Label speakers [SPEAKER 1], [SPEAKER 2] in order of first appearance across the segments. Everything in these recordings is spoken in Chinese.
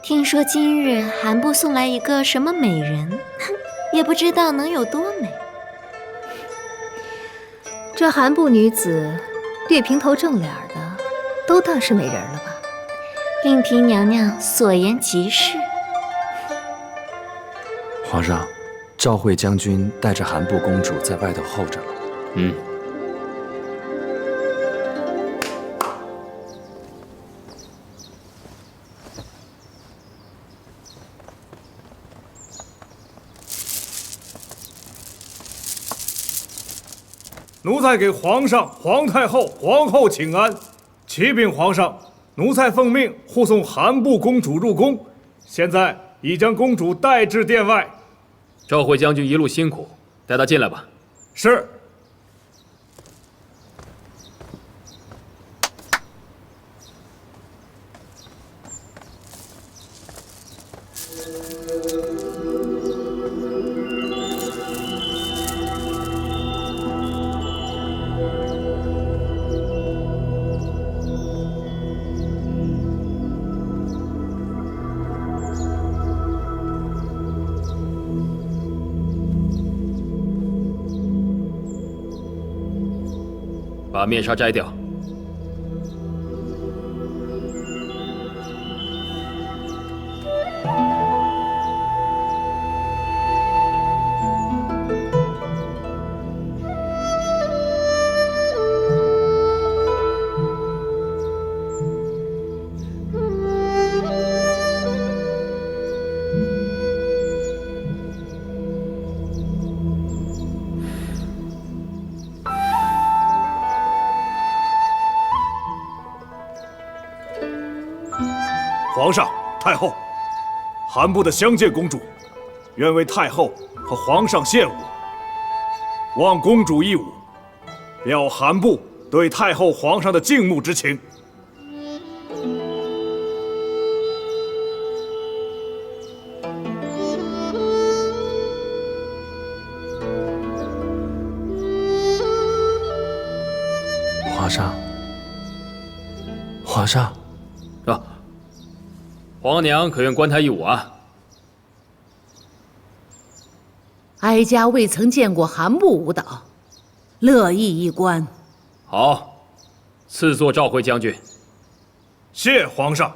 [SPEAKER 1] 听说今日韩部送来一个什么美人，也不知道能有多美。
[SPEAKER 2] 这韩部女子略平头正脸的，都当是美人了吧？
[SPEAKER 1] 令嫔娘娘所言极是。
[SPEAKER 3] 皇上，赵惠将军带着韩部公主在外头候着了。
[SPEAKER 4] 奴才给皇上、皇太后、皇后请安。启禀皇上，奴才奉命护送韩部公主入宫，现在已将公主带至殿外。
[SPEAKER 5] 赵惠将军一路辛苦，带她进来吧。
[SPEAKER 4] 是。
[SPEAKER 5] 把面纱摘掉。
[SPEAKER 4] 皇上、太后，韩部的香见公主，愿为太后和皇上献舞，望公主一舞，表韩部对太后、皇上的敬慕之情。
[SPEAKER 3] 皇上，皇上，
[SPEAKER 5] 啊！皇娘可愿观她一舞啊？
[SPEAKER 6] 哀家未曾见过韩部舞蹈，乐意一观。
[SPEAKER 5] 好，赐座赵惠将军。
[SPEAKER 4] 谢皇上。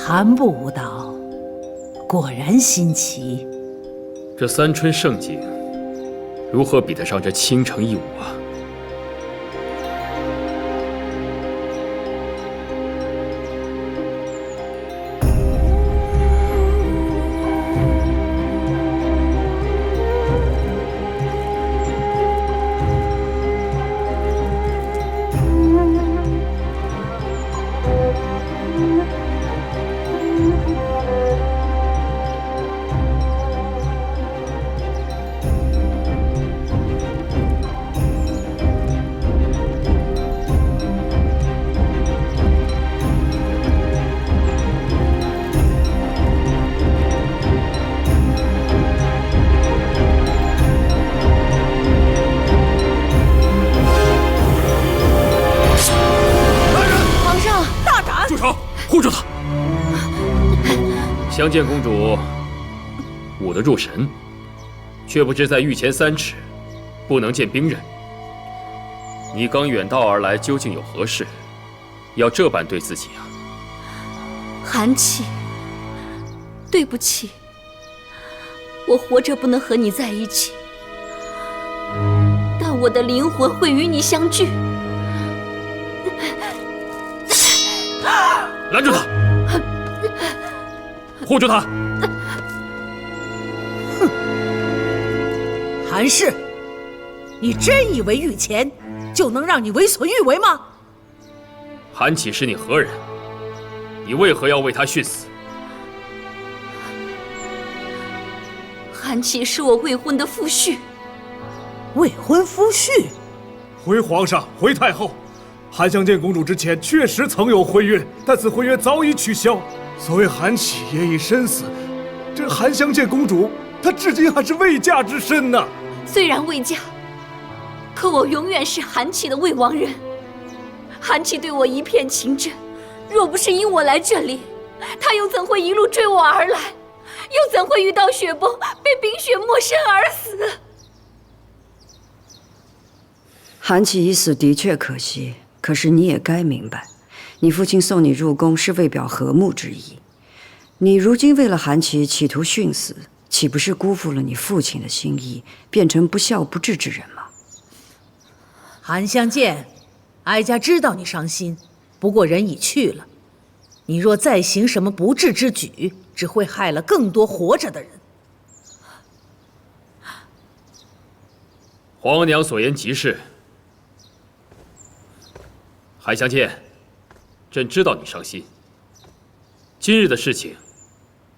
[SPEAKER 6] 韩部舞蹈果然新奇。
[SPEAKER 5] 这三春盛景，如何比得上这倾城一舞啊？香见公主武得入神，却不知在御前3尺，不能见兵刃。你刚远道而来，究竟有何事？要这般对自己啊？
[SPEAKER 1] 韩琦，对不起，我活着不能和你在一起，但我的灵魂会与你相聚。
[SPEAKER 5] 拦住他！护住他！
[SPEAKER 6] 韩氏，你真以为御前就能让你为所欲为吗？
[SPEAKER 5] 韩启是你何人？你为何要为他殉死？
[SPEAKER 1] 韩琦是我未婚的夫婿。
[SPEAKER 6] 未婚夫婿？
[SPEAKER 4] 回皇上，回太后，韩香见公主之前确实曾有婚约，但此婚约早已取消。所谓韩启也已身死，这韩香见公主她至今还是未嫁之身呢。
[SPEAKER 1] 虽然未嫁，可我永远是韩琦的未亡人。韩琦对我一片情真，若不是因我来这里，他又怎会一路追我而来？又怎会遇到雪崩，被冰雪没身而死？
[SPEAKER 7] 韩琦已死的确可惜，可是你也该明白，你父亲送你入宫是为表和睦之意。你如今为了韩琦企图殉死，岂不是辜负了你父亲的心意，变成不孝不智之人吗？
[SPEAKER 6] 韩香见，哀家知道你伤心，不过人已去了。你若再行什么不智之举，只会害了更多活着的人。
[SPEAKER 5] 皇娘所言极是。韩香见，朕知道你伤心。今日的事情，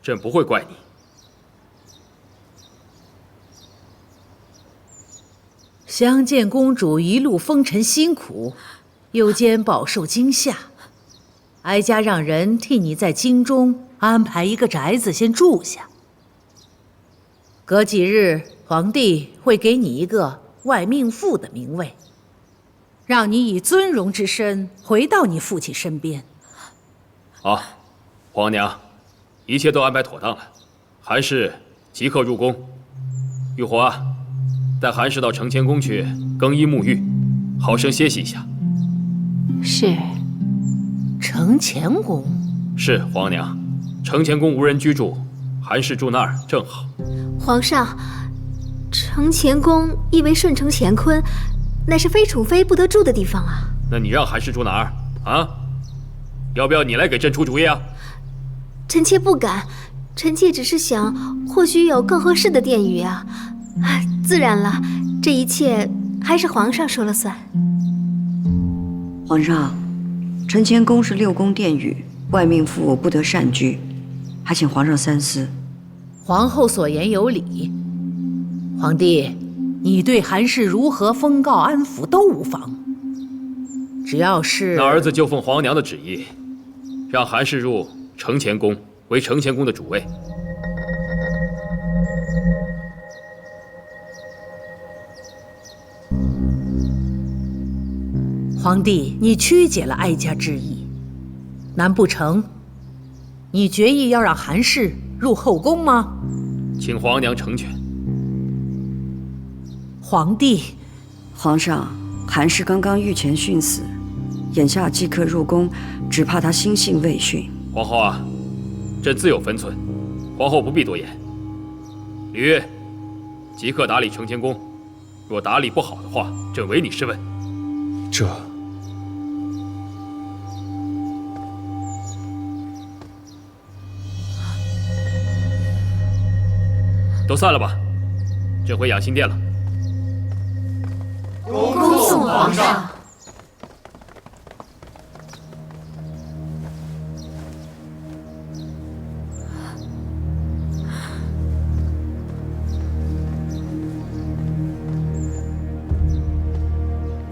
[SPEAKER 5] 朕不会怪你。
[SPEAKER 6] 香见公主一路风尘辛苦，又兼饱受惊吓，哀家让人替你在京中安排一个宅子先住下。隔几日，皇帝会给你一个外命妇的名位，让你以尊荣之身回到你父亲身边。
[SPEAKER 5] 好，皇娘，一切都安排妥当了，韩氏即刻入宫。玉华啊，带韩氏到承乾宫去更衣沐浴，好生歇息一下。
[SPEAKER 1] 是。
[SPEAKER 6] 承乾宫？
[SPEAKER 5] 是皇娘，承乾宫无人居住，韩氏住那儿正好。
[SPEAKER 2] 皇上，承乾宫意为顺承乾坤，乃是非宠妃不得住的地方啊。
[SPEAKER 5] 那你让韩氏住哪儿啊？要不要你来给朕出主意啊？
[SPEAKER 2] 臣妾不敢，臣妾只是想，或许有更合适的殿宇啊。自然了，这一切还是皇上说了算。
[SPEAKER 7] 皇上，承乾宫是6宫殿宇，外命妇不得擅居，还请皇上三思。
[SPEAKER 6] 皇后所言有理，皇帝，你对韩氏如何封告安抚都无妨，只要是……
[SPEAKER 5] 那儿子就奉皇娘的旨意，让韩氏入承乾宫，为承乾宫的主位。
[SPEAKER 6] 皇帝，你曲解了哀家之意，难不成你决意要让韩氏入后宫吗？
[SPEAKER 5] 请皇娘成全。
[SPEAKER 6] 皇帝，
[SPEAKER 7] 皇上，韩氏刚刚御前殉死，眼下即刻入宫，只怕他心性未殉。
[SPEAKER 5] 皇后啊，朕自有分寸，皇后不必多言。吕月，即刻打理承乾宫，若打理不好的话，朕唯你是问。
[SPEAKER 3] 这
[SPEAKER 5] 都散了吧，朕回养心殿了。
[SPEAKER 1] 恭送皇上。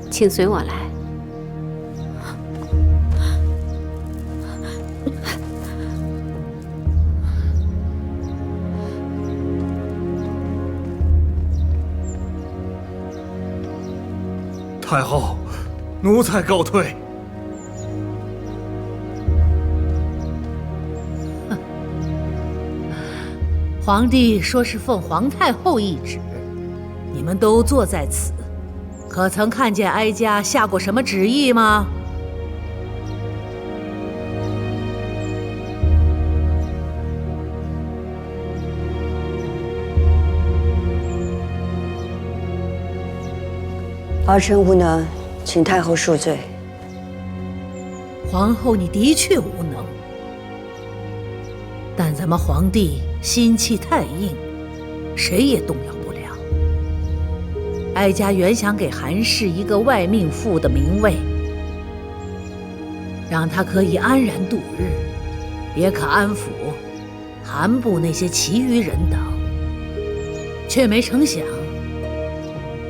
[SPEAKER 1] 请随我来。
[SPEAKER 4] 太后，奴才告退。
[SPEAKER 6] 皇帝说是奉皇太后懿旨，你们都坐在此，可曾看见哀家下过什么旨意吗？
[SPEAKER 7] 儿臣无能，请太后恕罪。
[SPEAKER 6] 皇后，你的确无能，但咱们皇帝心气太硬，谁也动摇不了。哀家原想给韩氏一个外命妇的名位，让她可以安然度日，也可安抚韩部那些其余人等，却没成想，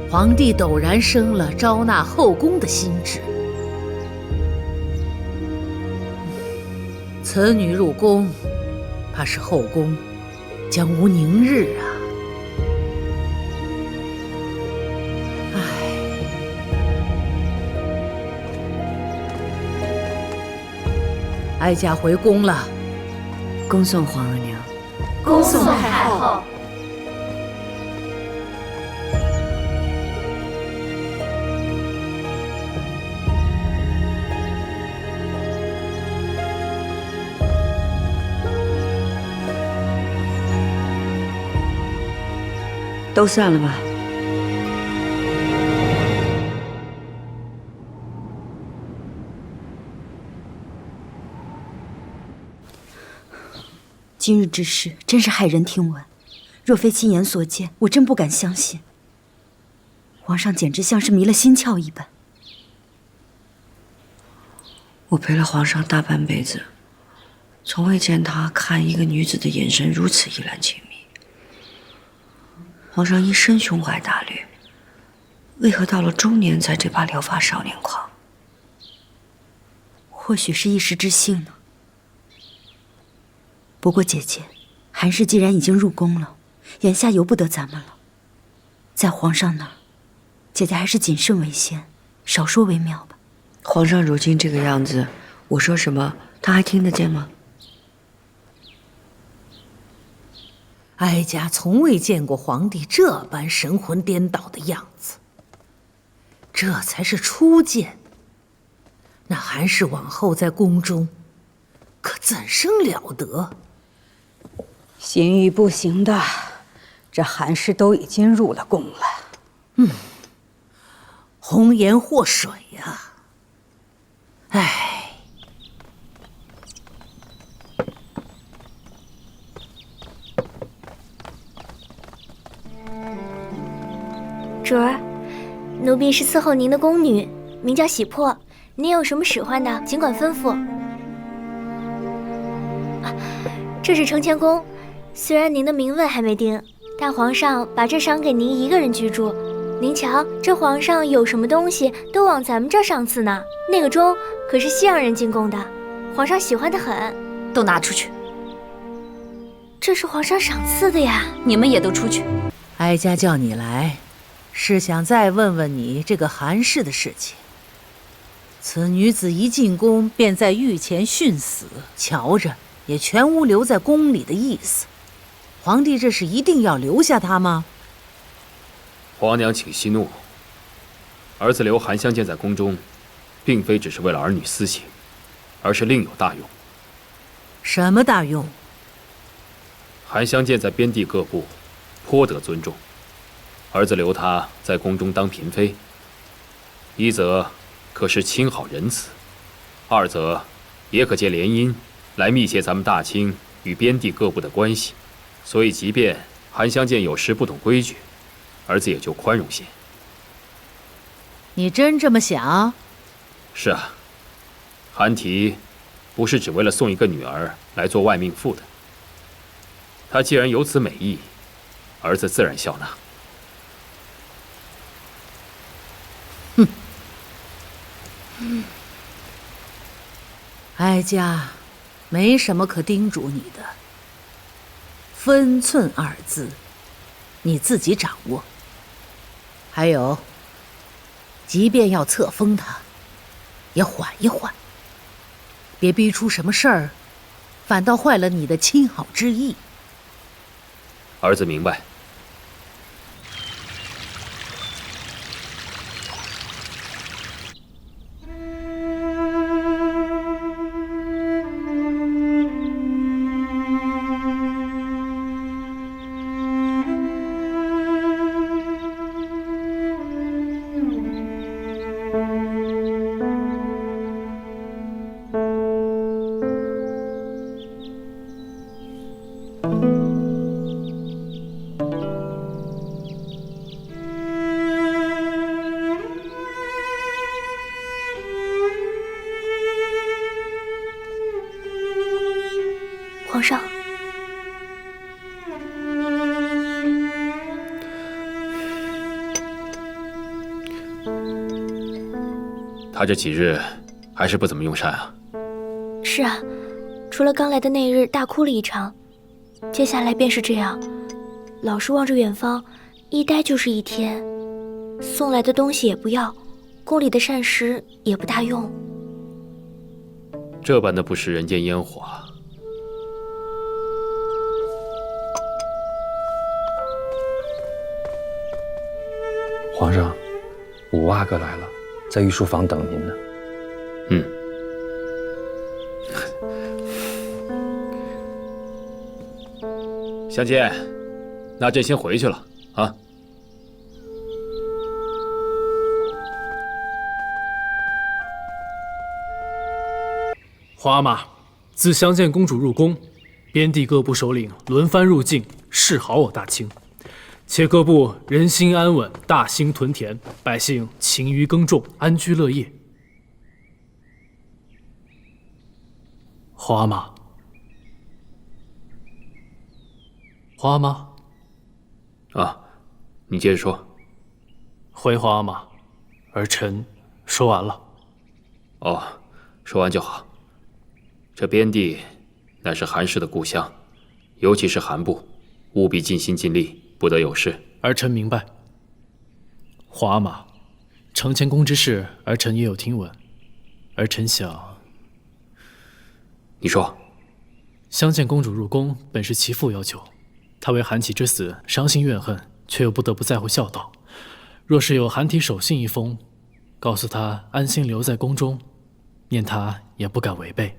[SPEAKER 6] 皇帝陡然生了招纳后宫的心志。此女入宫，怕是后宫将无宁日啊！哀家回宫了。
[SPEAKER 7] 恭送皇额娘。
[SPEAKER 1] 恭送太后。
[SPEAKER 7] 都散了吧。
[SPEAKER 8] 今日之事真是骇人听闻，若非亲眼所见，我真不敢相信。皇上简直像是迷了心窍一般。
[SPEAKER 7] 我陪了皇上大半辈子，从未见他看一个女子的眼神如此意乱情迷。皇上一生胸怀大略，为何到了中年才这般撩发少年狂？
[SPEAKER 8] 或许是一时之幸呢。不过姐姐，韩氏既然已经入宫了，眼下由不得咱们了。在皇上那儿，姐姐还是谨慎为先，少说为妙吧。
[SPEAKER 7] 皇上如今这个样子，我说什么他还听得见吗？
[SPEAKER 6] 哀家从未见过皇帝这般神魂颠倒的样子，这才是初见。那韩氏往后在宫中，可怎生了得？
[SPEAKER 9] 心欲不行的，这韩氏都已经入了宫了。
[SPEAKER 6] 红颜祸水呀！唉。
[SPEAKER 2] 主儿，奴婢是伺候您的宫女，名叫喜珀。您有什么使唤的，尽管吩咐。这是承乾宫，虽然您的名位还没定，但皇上把这赏给您一个人居住。您瞧，这皇上有什么东西都往咱们这儿赏赐呢。那个钟可是西洋人进贡的，皇上喜欢得很。
[SPEAKER 1] 都拿出去。
[SPEAKER 2] 这是皇上赏赐的呀。
[SPEAKER 1] 你们也都出去。
[SPEAKER 6] 哀家叫你来，是想再问问你这个韩氏的事情。此女子一进宫便在御前殉死，瞧着也全无留在宫里的意思。皇帝这是一定要留下她吗？
[SPEAKER 5] 皇娘请息怒，儿子留韩相见在宫中，并非只是为了儿女私情，而是另有大用。
[SPEAKER 6] 什么大用？
[SPEAKER 5] 韩相见在边地各部颇得尊重，儿子留他在宫中当嫔妃，一则可是亲好仁慈，二则也可借联姻来密切咱们大清与边地各部的关系。所以即便韩相见有时不懂规矩，儿子也就宽容些。
[SPEAKER 6] 你真这么想？
[SPEAKER 5] 是啊，韩提不是只为了送一个女儿来做外命妇的。他既然有此美意，儿子自然笑纳。
[SPEAKER 6] 哀家没什么可叮嘱你的，分寸二字，你自己掌握。还有，即便要册封他，也缓一缓，别逼出什么事儿，反倒坏了你的亲好之意。
[SPEAKER 5] 儿子明白。
[SPEAKER 2] 皇上，
[SPEAKER 5] 他这几日还是不怎么用膳啊。
[SPEAKER 2] 是啊，除了刚来的那日大哭了一场，接下来便是这样，老是望着远方，一待就是一天，送来的东西也不要，宫里的膳食也不大用。
[SPEAKER 5] 这般的不食人间烟火。
[SPEAKER 3] 皇上，五阿哥来了，在御书房等您呢。
[SPEAKER 5] 相见，那朕先回去了啊。
[SPEAKER 10] 皇阿玛，自相见公主入宫，边地各部首领轮番入境，示好我大清。且各部人心安稳，大兴屯田，百姓勤于耕种，安居乐业。皇阿玛，皇阿玛，
[SPEAKER 5] 啊，你接着说。
[SPEAKER 10] 回皇阿玛，儿臣说完了。
[SPEAKER 5] 哦，说完就好。这边地乃是韩氏的故乡，尤其是韩部，务必尽心尽力，不得有失。
[SPEAKER 10] 儿臣明白。皇阿玛，承乾宫之事，儿臣也有听闻。儿臣想，
[SPEAKER 5] 你说。
[SPEAKER 10] 相见公主入宫本是其父要求，她为韩琦之死伤心怨恨，却又不得不在乎孝道。若是有韩体手信一封，告诉她安心留在宫中，念她也不敢违背。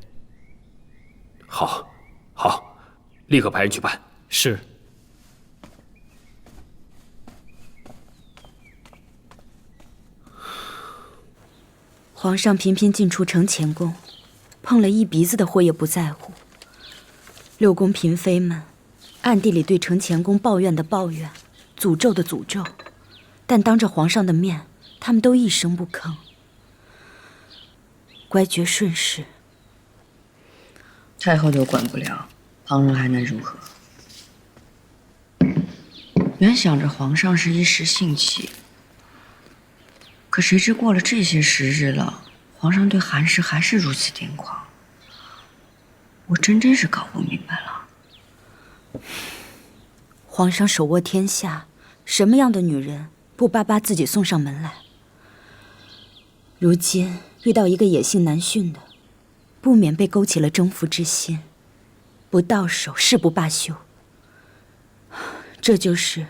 [SPEAKER 5] 好，好，立刻派人去办。
[SPEAKER 10] 是。
[SPEAKER 8] 皇上频频进出承乾宫，碰了一鼻子的祸也不在乎。六宫嫔妃们暗地里对承乾宫抱怨的抱怨，诅咒的诅咒，但当着皇上的面，他们都一声不吭，乖觉顺势。
[SPEAKER 7] 太后都管不了，旁人还能如何？原想着皇上是一时兴起，可谁知过了这些时日了，皇上对韩氏还是如此癫狂。我真是搞不明白了。
[SPEAKER 8] 皇上手握天下，什么样的女人不巴巴自己送上门来？如今遇到一个野性难驯的，不免被勾起了征服之心，不到手誓不罢休。这就是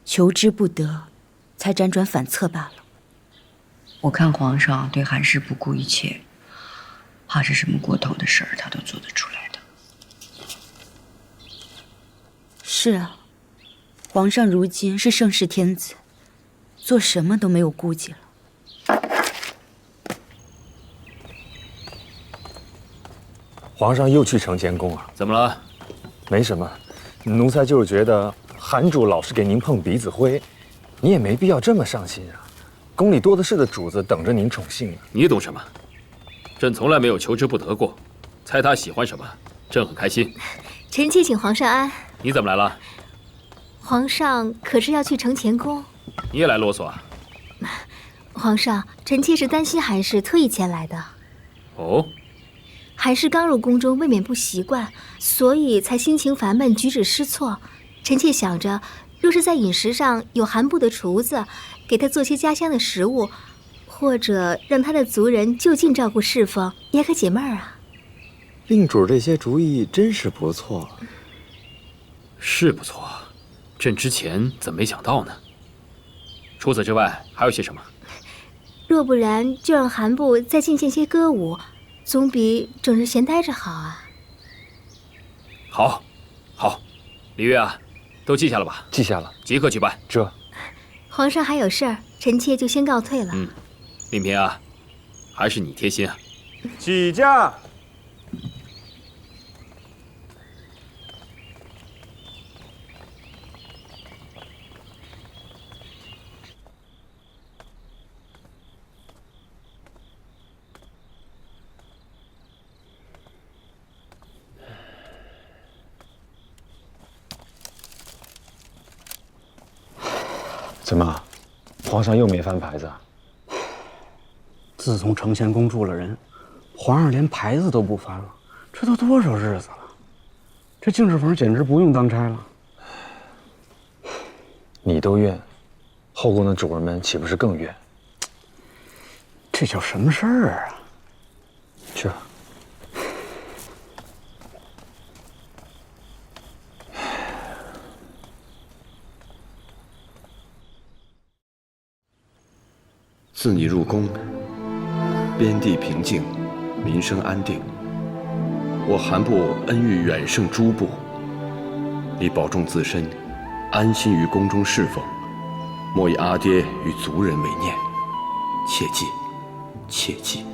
[SPEAKER 8] 求之不得，才辗转反侧罢了。
[SPEAKER 7] 我看皇上对韩氏不顾一切，怕是什么过头的事儿他都做得出来的。
[SPEAKER 8] 是啊，皇上如今是盛世天子，做什么都没有顾忌了。
[SPEAKER 3] 皇上又去承乾宫啊？
[SPEAKER 5] 怎么了？
[SPEAKER 3] 没什么，奴才就是觉得韩主老是给您碰鼻子灰，你也没必要这么上心啊。宫里多的是的主子等着您宠幸呢。
[SPEAKER 5] 你懂什么？朕从来没有求之不得过，猜他喜欢什么，朕很开心。
[SPEAKER 1] 臣妾请皇上安。
[SPEAKER 5] 你怎么来了？
[SPEAKER 1] 皇上可是要去承乾宫？
[SPEAKER 5] 你也来啰嗦啊？
[SPEAKER 1] 皇上，臣妾是担心韩氏，特意前来的。
[SPEAKER 5] 哦。
[SPEAKER 1] 韩氏刚入宫中，未免不习惯，所以才心情烦闷，举止失措。臣妾想着，若是在饮食上有韩部的厨子，给他做些家乡的食物，或者让他的族人就近照顾侍奉，也可解闷儿啊。
[SPEAKER 3] 令主这些主意真是不错。
[SPEAKER 5] 是不错，朕之前怎么没想到呢？除此之外还有些什么？
[SPEAKER 2] 若不然，就让韩部再进献些歌舞，总比整日闲待着好啊。
[SPEAKER 5] 好，好，李月啊，都记下了吧？
[SPEAKER 3] 记下了，
[SPEAKER 5] 即刻举办。
[SPEAKER 3] 这，
[SPEAKER 2] 皇上还有事儿，臣妾就先告退了。
[SPEAKER 5] 令嫔啊，还是你贴心啊。
[SPEAKER 3] 起驾。怎么，皇上又没翻牌子啊？
[SPEAKER 11] 自从承乾宫住了人，皇上连牌子都不翻了，这都多少日子了？这净室房简直不用当差了。
[SPEAKER 3] 你都怨，后宫的主人们岂不是更怨？
[SPEAKER 11] 这叫什么事儿啊？
[SPEAKER 3] 这。
[SPEAKER 12] 自你入宫，边地平静，民生安定。我韩部恩遇远胜诸部，你保重自身，安心于宫中侍奉，莫以阿爹与族人为念，切记，切记。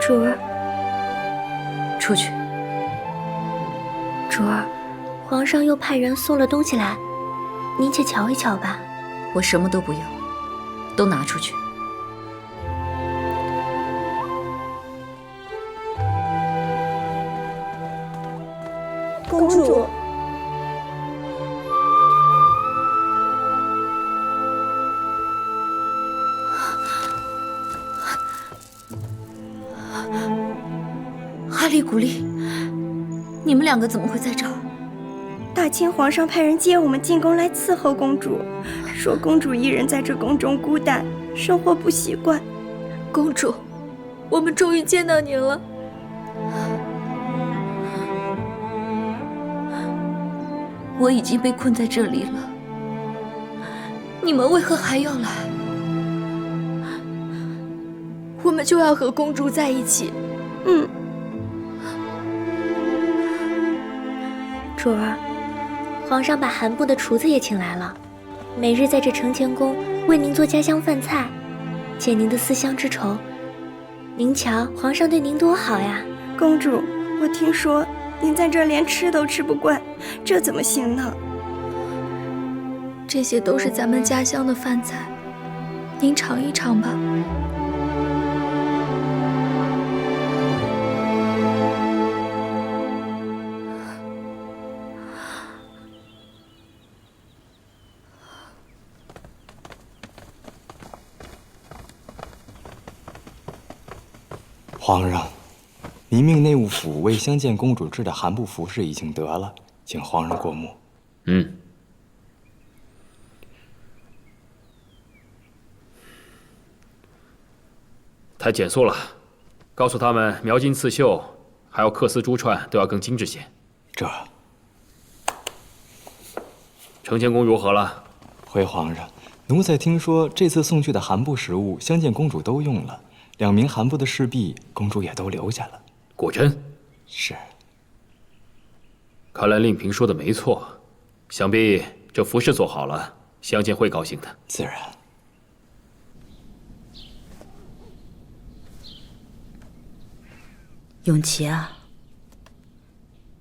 [SPEAKER 2] 主儿，
[SPEAKER 1] 出去。
[SPEAKER 2] 主儿，皇上又派人送了东西来，您且瞧一瞧吧。
[SPEAKER 1] 我什么都不要，都拿出去。
[SPEAKER 2] 公主。
[SPEAKER 1] 哈利、古丽，你们两个怎么会在这儿？
[SPEAKER 13] 大清皇上派人接我们进宫来伺候公主，说公主一人在这宫中孤单，生活不习惯。
[SPEAKER 1] 公主，我们终于见到您了。我已经被困在这里了，你们为何还要来？
[SPEAKER 13] 我们就要和公主在一起。
[SPEAKER 2] 主儿，皇上把韩部的厨子也请来了，每日在这承乾宫为您做家乡饭菜，解您的思乡之愁。您瞧，皇上对您多好呀！
[SPEAKER 13] 公主，我听说您在这连吃都吃不惯，这怎么行呢？
[SPEAKER 14] 这些都是咱们家乡的饭菜，您尝一尝吧。
[SPEAKER 15] 皇上，您命内务府为相见公主制的韩部服饰已经得了，请皇上过目。
[SPEAKER 5] 太简素了，告诉他们描金刺绣，还有缂丝珠串都要更精致些。
[SPEAKER 15] 这。
[SPEAKER 5] 承乾宫如何了？
[SPEAKER 15] 回皇上，奴才听说这次送去的韩部食物，相见公主都用了。2名韩部的侍婢，公主也都留下了。
[SPEAKER 5] 果真？
[SPEAKER 15] 是。
[SPEAKER 5] 看来令嫔说的没错，想必这服饰做好了，相见会高兴的。
[SPEAKER 15] 自然。
[SPEAKER 8] 永琪啊，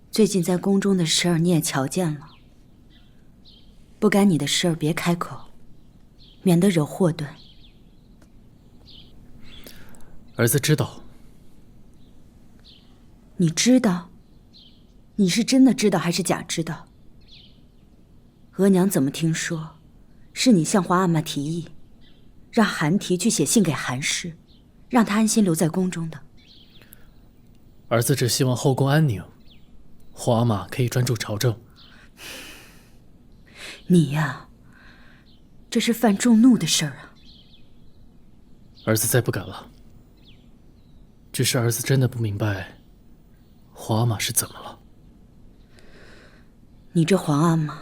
[SPEAKER 8] 最近在宫中的事儿你也瞧见了，不该你的事儿别开口，免得惹祸端。
[SPEAKER 10] 儿子知道。
[SPEAKER 8] 你知道？你是真的知道还是假知道？额娘怎么听说，是你向皇阿玛提议，让韩提去写信给韩氏，让他安心留在宫中的。
[SPEAKER 10] 儿子只希望后宫安宁，皇阿玛可以专注朝政。
[SPEAKER 8] 你呀，这是犯众怒的事儿啊！
[SPEAKER 10] 儿子再不敢了。只是儿子真的不明白，皇阿玛是怎么了。
[SPEAKER 8] 你这皇阿玛，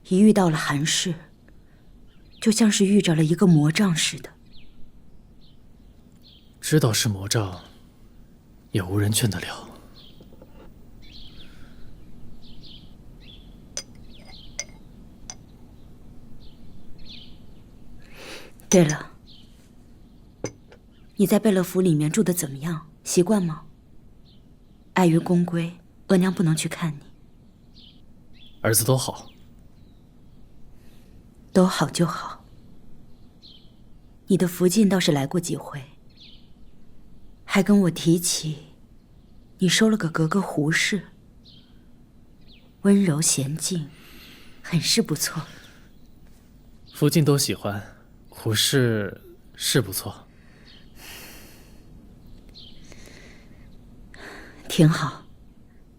[SPEAKER 8] 一遇到了韩氏，就像是遇着了一个魔障似的。
[SPEAKER 10] 知道是魔障，也无人劝得了。
[SPEAKER 8] 对了，你在贝勒府里面住的怎么样？习惯吗？碍于宫规，额娘不能去看你。
[SPEAKER 10] 儿子都好，
[SPEAKER 8] 都好就好。你的福晋倒是来过几回，还跟我提起你收了个格格胡氏，温柔娴静，很是不错。
[SPEAKER 10] 福晋都喜欢，胡氏是不错。
[SPEAKER 8] 挺好，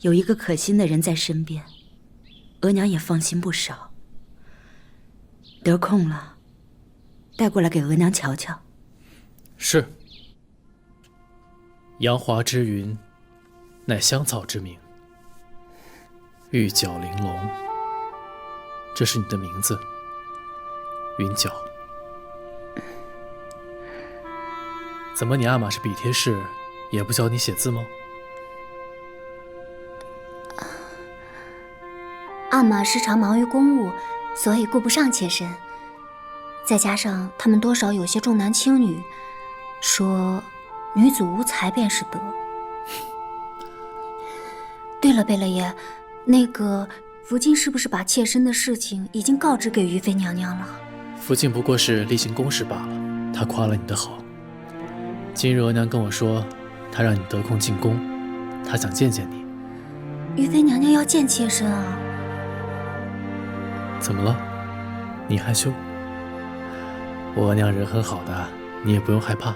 [SPEAKER 8] 有一个可心的人在身边，额娘也放心不少。得空了，带过来给额娘瞧瞧。
[SPEAKER 10] 是。杨华之云，乃香草之名。玉角玲珑，这是你的名字，云角。怎么你阿玛是笔帖式，也不教你写字吗？
[SPEAKER 2] 阿玛时常忙于公务，所以顾不上妾身。再加上他们多少有些重男轻女，说女子无才便是德。对了，贝勒爷，那个福晋是不是把妾身的事情已经告知给于妃娘娘了？
[SPEAKER 10] 福晋不过是例行公事罢了，他夸了你的好。今日额娘跟我说，她让你得空进宫，她想见见你。
[SPEAKER 2] 于妃娘娘要见妾身啊？
[SPEAKER 10] 怎么了？你害羞？我额娘人很好的，你也不用害怕。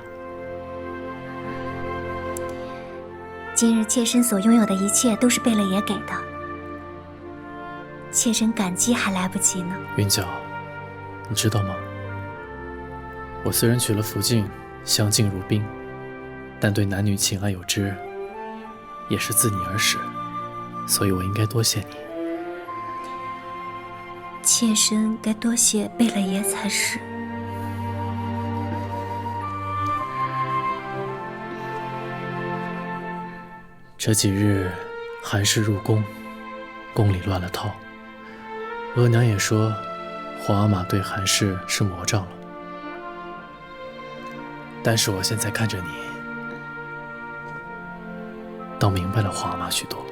[SPEAKER 2] 今日妾身所拥有的一切都是贝勒爷给的，妾身感激还来不及呢。
[SPEAKER 10] 云角，你知道吗？我虽然娶了福晋，相敬如宾，但对男女情爱有之，也是自你而始，所以我应该多谢你。
[SPEAKER 2] 妾身该多谢贝勒爷才是。
[SPEAKER 10] 这几日韩氏入宫，宫里乱了套。额娘也说，皇阿玛对韩氏是魔障了。但是我现在看着你，倒明白了皇阿玛许多。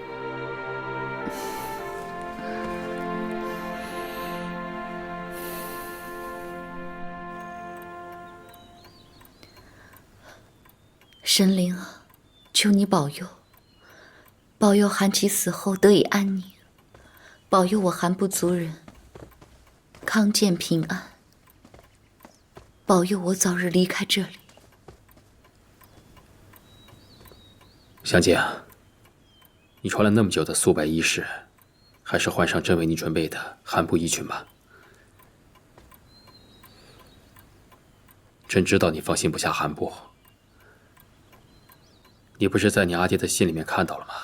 [SPEAKER 1] 神灵啊，求你保佑，保佑韩琦死后得以安宁，保佑我韩部族人康健平安，保佑我早日离开这里。
[SPEAKER 5] 香姐啊，你穿了那么久的素白衣饰，还是换上朕为你准备的韩部衣裙吧。朕知道你放心不下韩部。你不是在你阿爹的信里面看到了吗？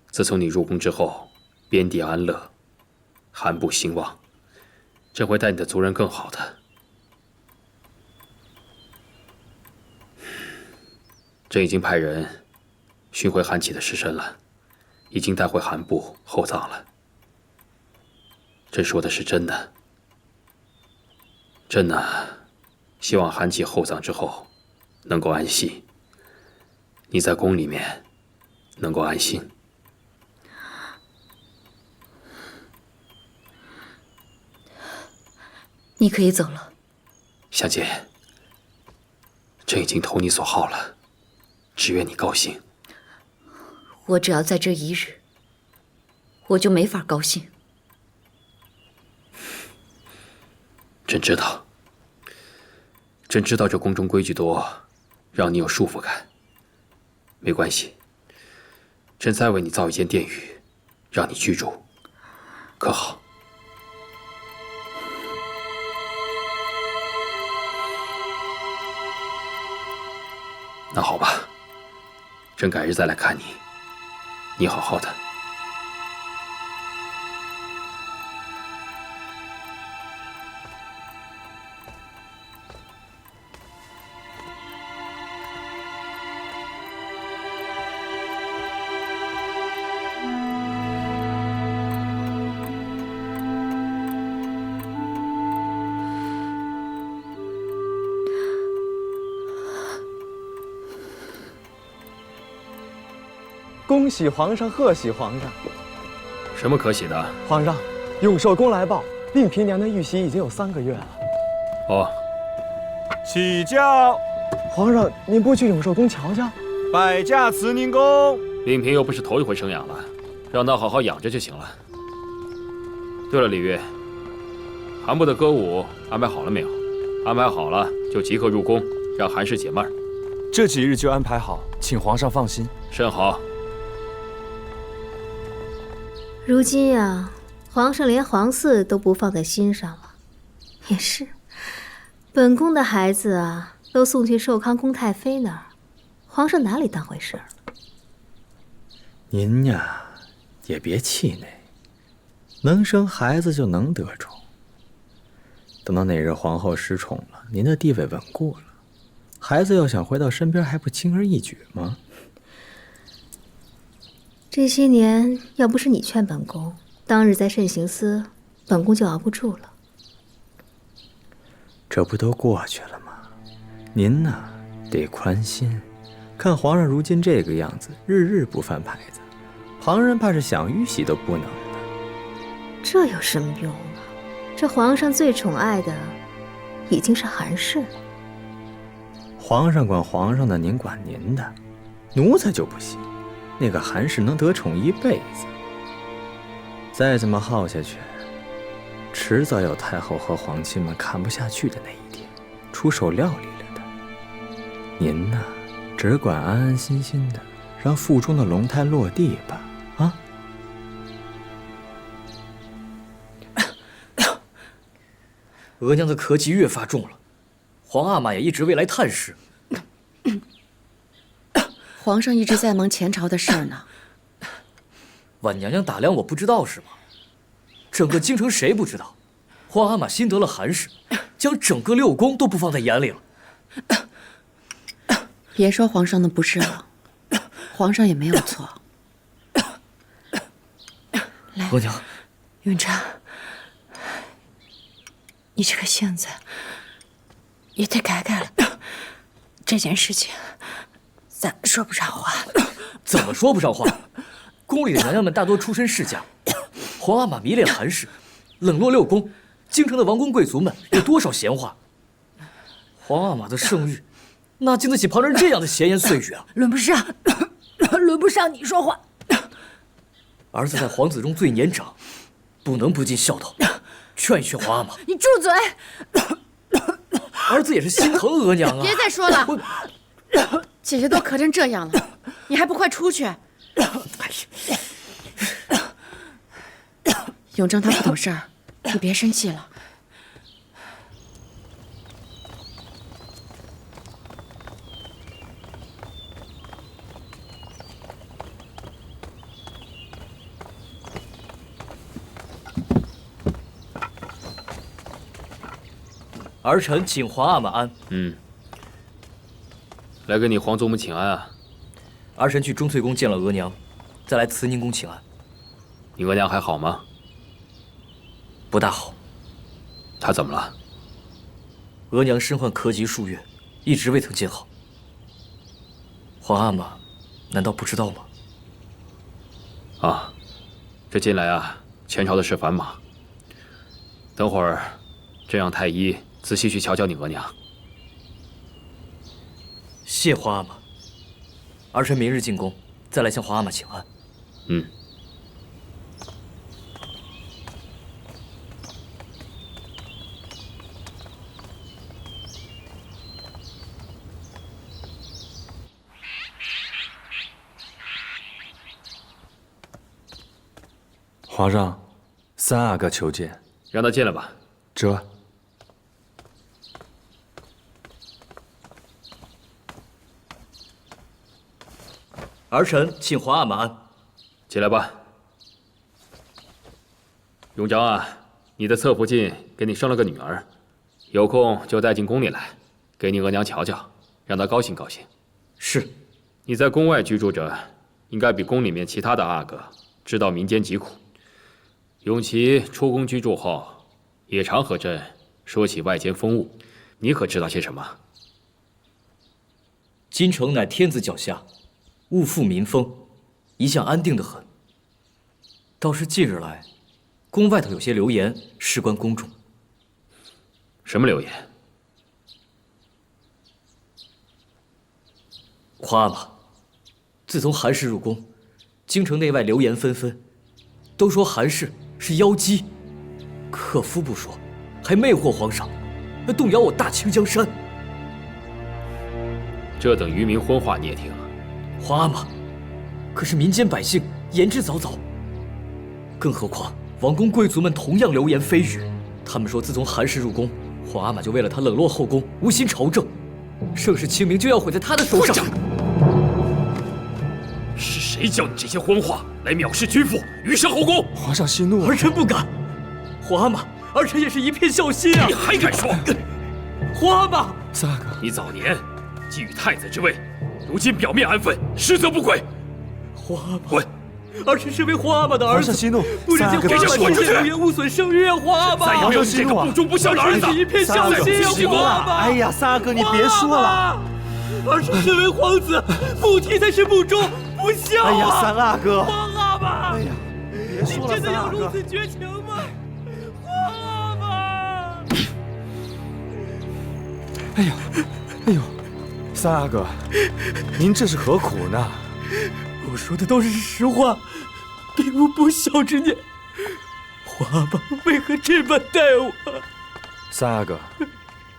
[SPEAKER 5] 自从你入宫之后，边地安乐，韩部兴旺，朕会待你的族人更好的。朕已经派人寻回韩琦的尸身了，已经带回韩部厚葬了。朕说的是真的。朕呢，希望韩琦厚葬之后能够安息。你在宫里面能够安心。
[SPEAKER 1] 你可以走了。
[SPEAKER 5] 香姐，朕已经投你所好了，只愿你高兴。
[SPEAKER 1] 我只要在这一日，我就没法高兴。
[SPEAKER 5] 朕知道，朕知道这宫中规矩多，让你有束缚感。没关系，朕再为你造一间殿宇，让你居住，可好？那好吧，朕改日再来看你，你好好的。
[SPEAKER 3] 恭喜皇上，贺喜皇上！
[SPEAKER 5] 什么可喜的？
[SPEAKER 3] 皇上，永寿宫来报，令嫔娘的玉玺已经有3个月了。
[SPEAKER 5] 哦，
[SPEAKER 4] 起驾！
[SPEAKER 3] 皇上，您不去永寿宫瞧瞧？
[SPEAKER 4] 拜驾慈宁宫。
[SPEAKER 5] 令嫔又不是头一回生养了，让她好好养着就行了。对了，李煜，韩部的歌舞安排好了没有？安排好了就即刻入宫，让韩氏解闷儿。
[SPEAKER 3] 这几日就安排好，请皇上放心。
[SPEAKER 5] 甚好。
[SPEAKER 16] 如今呀，皇上连皇嗣都不放在心上了。也是，本宫的孩子啊，都送去寿康宫太妃那儿，皇上哪里当回事儿？
[SPEAKER 17] 您呀，也别气馁，能生孩子就能得宠。等到哪日皇后失宠了，您的地位稳固了，孩子要想回到身边，还不轻而易举吗？
[SPEAKER 16] 这些年要不是你劝本宫，当日在慎刑司，本宫就熬不住了。
[SPEAKER 17] 这不都过去了吗？您呐，得宽心。看皇上如今这个样子，日日不翻牌子，旁人怕是想玉玺都不能呢。
[SPEAKER 16] 这有什么用啊？这皇上最宠爱的已经是韩氏了。
[SPEAKER 17] 皇上管皇上的，您管您的，奴才就不信。那个韩氏能得宠一辈子，再这么耗下去，迟早有太后和皇亲们看不下去的那一天，出手料理了的。您呐，只管安安心心的，让腹中的龙胎落地吧，啊！
[SPEAKER 18] 额娘的咳疾越发重了，皇阿玛也一直未来探视。
[SPEAKER 19] 皇上一直在忙前朝的事儿呢。
[SPEAKER 18] 婉娘娘打量我不知道是吗？整个京城谁不知道，皇阿玛新得了韩氏，将整个6宫都不放在眼里了。
[SPEAKER 19] 别说皇上的不是了，皇上也没有错。来，
[SPEAKER 18] 额娘，
[SPEAKER 19] 永昌，你这个性子也得改改了。这件事情咱说不上话。
[SPEAKER 18] 怎么说不上话？宫里的娘娘们大多出身世家，皇阿玛迷恋韩氏，冷落6宫，京城的王公贵族们有多少闲话？皇阿玛的圣誉，哪经得起旁人这样的闲言碎语啊？
[SPEAKER 19] 轮不上，轮不上你说话。
[SPEAKER 18] 儿子在皇子中最年长，不能不尽孝道，劝一劝皇阿玛。
[SPEAKER 19] 你住嘴！
[SPEAKER 18] 儿子也是心疼额娘啊！
[SPEAKER 19] 别再说了，姐姐都咳成这样了，你还不快出去？永正他不懂事儿，你别生气了。
[SPEAKER 18] 儿臣请皇阿玛安。
[SPEAKER 5] 来给你皇祖母请安啊。
[SPEAKER 18] 儿臣去钟粹宫见了额娘，再来慈宁宫请安。
[SPEAKER 5] 你额娘还好吗？
[SPEAKER 18] 不大好。
[SPEAKER 5] 她怎么了？
[SPEAKER 18] 额娘身患咳疾数月，一直未曾见好。皇阿玛难道不知道吗？
[SPEAKER 5] 啊，这近来啊，前朝的事繁忙。等会儿，朕让太医仔细去瞧瞧你额娘。
[SPEAKER 18] 谢皇阿玛。儿臣明日进宫，再来向皇阿玛请安。
[SPEAKER 3] 皇上，三阿哥求见。
[SPEAKER 5] 让他进来吧。
[SPEAKER 3] 这。
[SPEAKER 18] 儿臣请皇阿玛安。
[SPEAKER 5] 起来吧。永璋啊，你的侧福晋给你生了个女儿，有空就带进宫里来，给你额娘瞧瞧，让她高兴高兴。
[SPEAKER 18] 是。
[SPEAKER 5] 你在宫外居住着，应该比宫里面其他的阿哥知道民间疾苦。永琪出宫居住后，也常和朕说起外间风物，你可知道些什么？
[SPEAKER 18] 京城乃天子脚下，物阜民丰，一向安定得很。倒是近日来，宫外头有些流言，事关宫中。
[SPEAKER 5] 什么流言？
[SPEAKER 18] 皇阿玛，自从韩氏入宫，京城内外流言纷纷，都说韩氏是妖姬，克夫不说，还魅惑皇上，动摇我大清江山。
[SPEAKER 5] 这等愚民昏话你也听了？
[SPEAKER 18] 皇阿玛，可是民间百姓言之凿凿，更何况王公贵族们同样流言蜚语。他们说，自从韩氏入宫，皇阿玛就为了他冷落后宫，无心朝政，盛世清明就要毁在他的手上。
[SPEAKER 5] 是谁教你这些昏话，来藐视君父，余生后宫？
[SPEAKER 3] 皇上息怒，
[SPEAKER 18] 儿臣不敢。皇阿玛，儿臣也是一片孝心啊！
[SPEAKER 5] 你还敢说？
[SPEAKER 18] 皇阿玛，
[SPEAKER 3] 三阿哥，
[SPEAKER 5] 你早年觊觎太子之位，如今表面安分，实则不轨。
[SPEAKER 18] 皇阿玛，
[SPEAKER 5] 滚！
[SPEAKER 18] 儿臣身为皇阿玛的儿子，
[SPEAKER 3] 皇上息怒，
[SPEAKER 18] 不忍见皇阿玛进流言污损声誉啊！皇阿玛，
[SPEAKER 5] 再也没有这个不忠不孝的儿子。
[SPEAKER 18] 儿臣一片孝心啊！皇阿玛，
[SPEAKER 3] 哎呀，三阿哥你别说了，
[SPEAKER 18] 儿臣身为皇子，不提才是不忠不孝啊！
[SPEAKER 3] 哎呀，三阿哥，
[SPEAKER 18] 皇阿玛，
[SPEAKER 3] 哎呀，别说了，
[SPEAKER 18] 你真的有如此绝情吗？皇阿玛，
[SPEAKER 3] 哎呦，哎呦，三阿哥，您这是何苦呢？
[SPEAKER 18] 我说的都是实话，并无不孝之念。皇阿玛为何这般待我？
[SPEAKER 3] 三阿哥，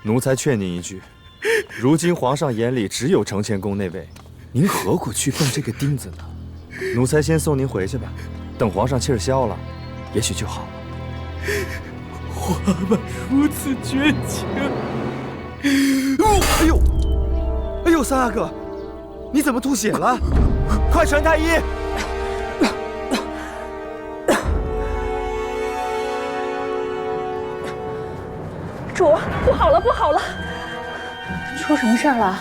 [SPEAKER 3] 奴才劝您一句，如今皇上眼里只有承乾宫那位，您何苦去动这个钉子呢？奴才先送您回去吧，等皇上气儿消了，也许就好了。
[SPEAKER 18] 皇阿玛如此绝情。
[SPEAKER 3] 哎呦，哎呦，三阿哥，你怎么吐血了？快传太医！
[SPEAKER 1] 主，不好了，不好了！
[SPEAKER 20] 出什么事儿了？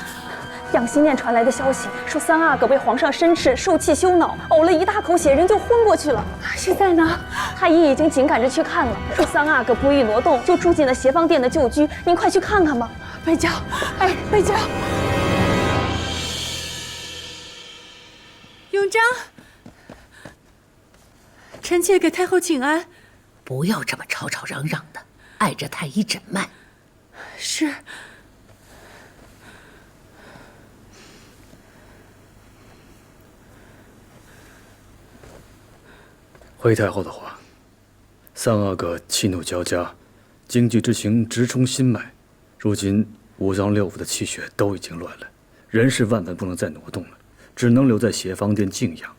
[SPEAKER 20] 养心殿传来的消息说，三阿哥被皇上申斥，受气羞恼，呕了一大口血，人就昏过去了。现在呢？太医已经紧赶着去看了，说三阿哥不易挪动，就住进了协芳殿的旧居。您快去看看吧。
[SPEAKER 19] 贝娇，哎，贝娇，永璋，臣妾给太后请安。
[SPEAKER 6] 不要这么吵吵嚷嚷的，碍着太医诊脉。
[SPEAKER 19] 是。
[SPEAKER 11] 回太后的话，三阿哥气怒交加，惊惧之情直冲心脉，如今五脏六腑的气血都已经乱了，人是万万不能再挪动了，只能留在协芳殿静养。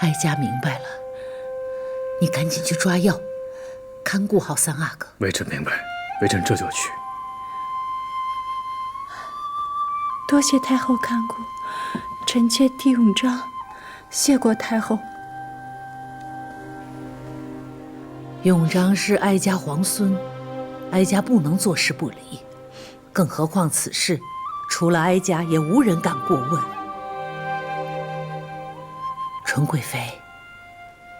[SPEAKER 6] 哀家明白了，你赶紧去抓药，看顾好三阿哥。
[SPEAKER 11] 微臣明白，微臣这就去。
[SPEAKER 19] 多谢太后看顾，臣妾替永璋谢过太后。
[SPEAKER 6] 永璋是哀家皇孙，哀家不能坐视不理，更何况此事除了哀家也无人敢过问。纯贵妃，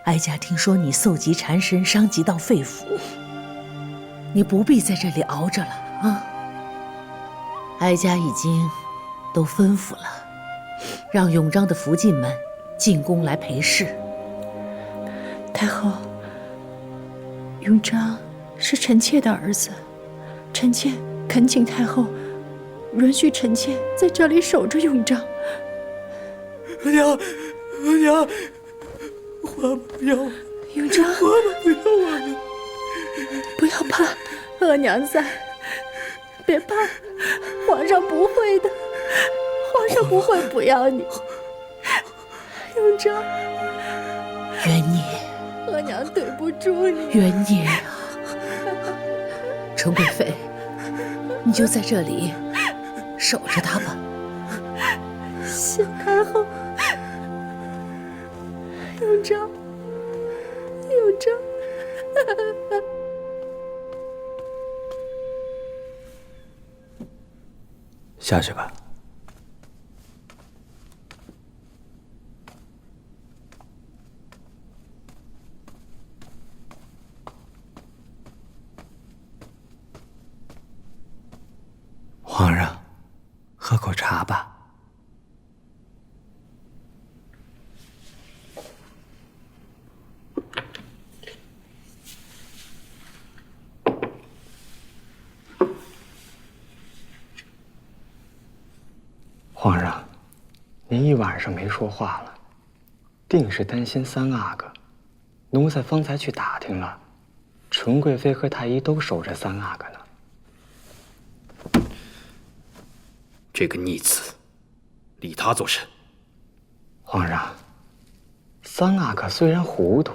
[SPEAKER 6] 哀家听说你受疾缠身，伤及到肺腑，你不必在这里熬着了啊！哀家已经都吩咐了，让永璋的福晋们进宫来陪侍。
[SPEAKER 19] 太后，永璋是臣妾的儿子，臣妾恳请太后允许臣妾在这里守着永璋。
[SPEAKER 18] 娘，娘，皇阿玛不要我，
[SPEAKER 19] 永璋，
[SPEAKER 18] 皇阿玛不要我了。
[SPEAKER 19] 不要怕，额娘在，别怕，皇上不会的，皇上不会不要你。永璋，
[SPEAKER 6] 元孽，
[SPEAKER 19] 额娘对不住你。
[SPEAKER 6] 元孽啊！纯贵妃，你就在这里守着她吧。
[SPEAKER 19] 谢太后，永璋，永璋。
[SPEAKER 17] 下去吧。皇上，喝口茶吧。皇上，您一晚上没说话了，定是担心三阿哥。奴才方才去打听了，纯贵妃和太医都守着三阿哥呢。
[SPEAKER 5] 这个逆子，立他做甚？
[SPEAKER 17] 皇上，三阿哥虽然糊涂，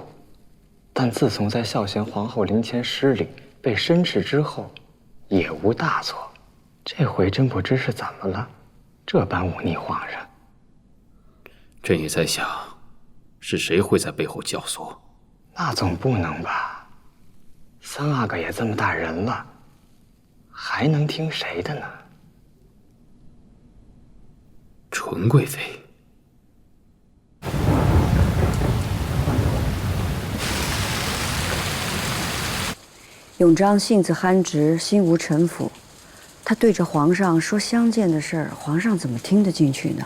[SPEAKER 17] 但自从在孝贤皇后灵前失礼被申斥之后，也无大错。这回真不知是怎么了，这般忤逆皇上。
[SPEAKER 5] 朕也在想，是谁会在背后教唆？
[SPEAKER 17] 那总不能吧？三阿哥也这么大人了，还能听谁的呢？
[SPEAKER 5] 纯贵妃。
[SPEAKER 7] 永璋性子憨直，心无城府。他对着皇上说相见的事儿，皇上怎么听得进去呢？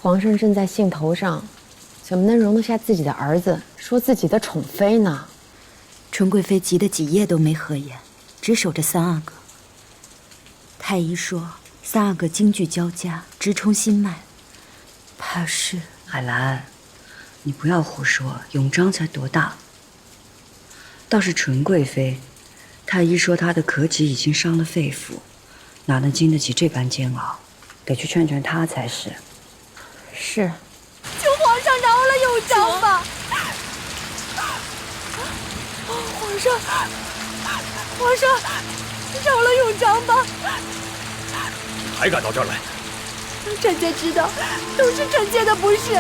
[SPEAKER 21] 皇上正在兴头上，怎么能容得下自己的儿子说自己的宠妃呢？
[SPEAKER 8] 纯贵妃急得几夜都没合眼，只守着三阿哥。太医说三阿哥京剧交加，直冲心脉，怕是……
[SPEAKER 7] 海兰，你不要胡说，永璋才多大？倒是纯贵妃，太医说她的咳疾已经伤了肺腑，哪能经得起这般煎熬？得去劝劝她才是。
[SPEAKER 21] 是。
[SPEAKER 19] 求皇上饶了永璋吧！皇上，饶了永璋吧！
[SPEAKER 5] 还敢到这儿来？
[SPEAKER 19] 臣妾知道，都是臣妾的不是，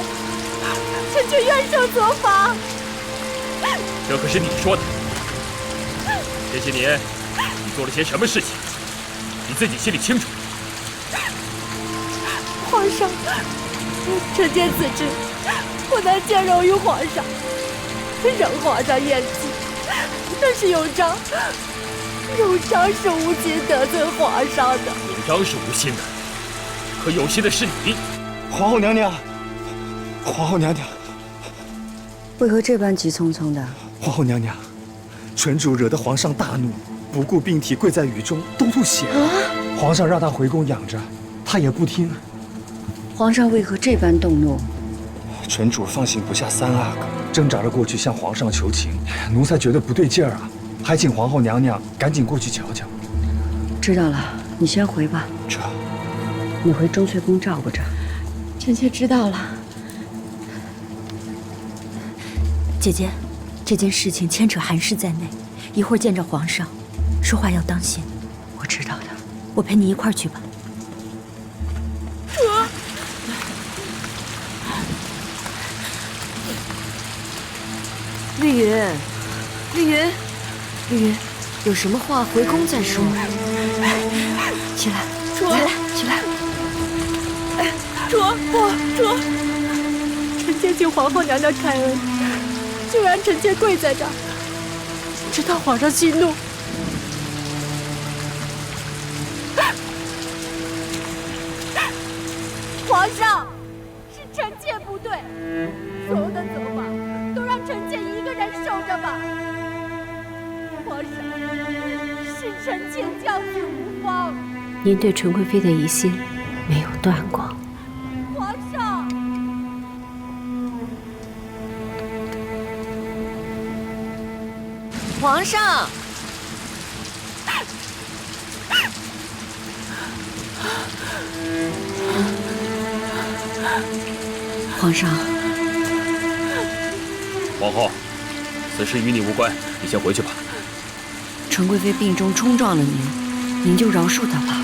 [SPEAKER 19] 臣妾愿受责罚。
[SPEAKER 5] 这可是你说的。这些年，你做了些什么事情，你自己心里清楚。
[SPEAKER 19] 皇上，臣妾自知不能见容于皇上，让皇上厌弃。但是永璋是无心得罪皇上的。
[SPEAKER 5] 永璋是无心的，可有心的是你。
[SPEAKER 3] 皇后娘娘，皇后娘娘，
[SPEAKER 7] 为何这般急匆匆的？
[SPEAKER 3] 皇后娘娘，纯主惹得皇上大怒，不顾病体跪在雨中，都吐血了。皇上让他回宫养着，他也不听。
[SPEAKER 7] 皇上为何这般动怒？
[SPEAKER 3] 纯主放心不下三阿哥，挣扎着过去向皇上求情。奴才觉得不对劲儿啊，还请皇后娘娘赶紧过去瞧瞧。
[SPEAKER 7] 知道了，你先回吧。
[SPEAKER 3] 这，
[SPEAKER 7] 你回钟粹宫照顾着。
[SPEAKER 21] 臣妾知道了。
[SPEAKER 8] 姐姐，这件事情牵扯韩氏在内，一会儿见着皇上，说话要当心。
[SPEAKER 7] 我知道的，
[SPEAKER 8] 我陪你一块儿去吧。
[SPEAKER 7] 绿云，绿云，绿云，有什么话回宫再说。起来，来，起来。
[SPEAKER 19] 主，臣妾请皇后娘娘开恩，就让臣妾跪在这儿，直到皇上息怒。皇上，是臣妾不对，所有的责罚都让臣妾一个人受着吧。皇上，是臣妾教子无方。
[SPEAKER 1] 您对纯贵妃的疑心没有断过。
[SPEAKER 19] 皇上，
[SPEAKER 1] 皇上，
[SPEAKER 7] 皇上，
[SPEAKER 5] 皇后，此事与你无关，你先回去吧。
[SPEAKER 7] 纯贵妃病中冲撞了您，您就饶恕她吧。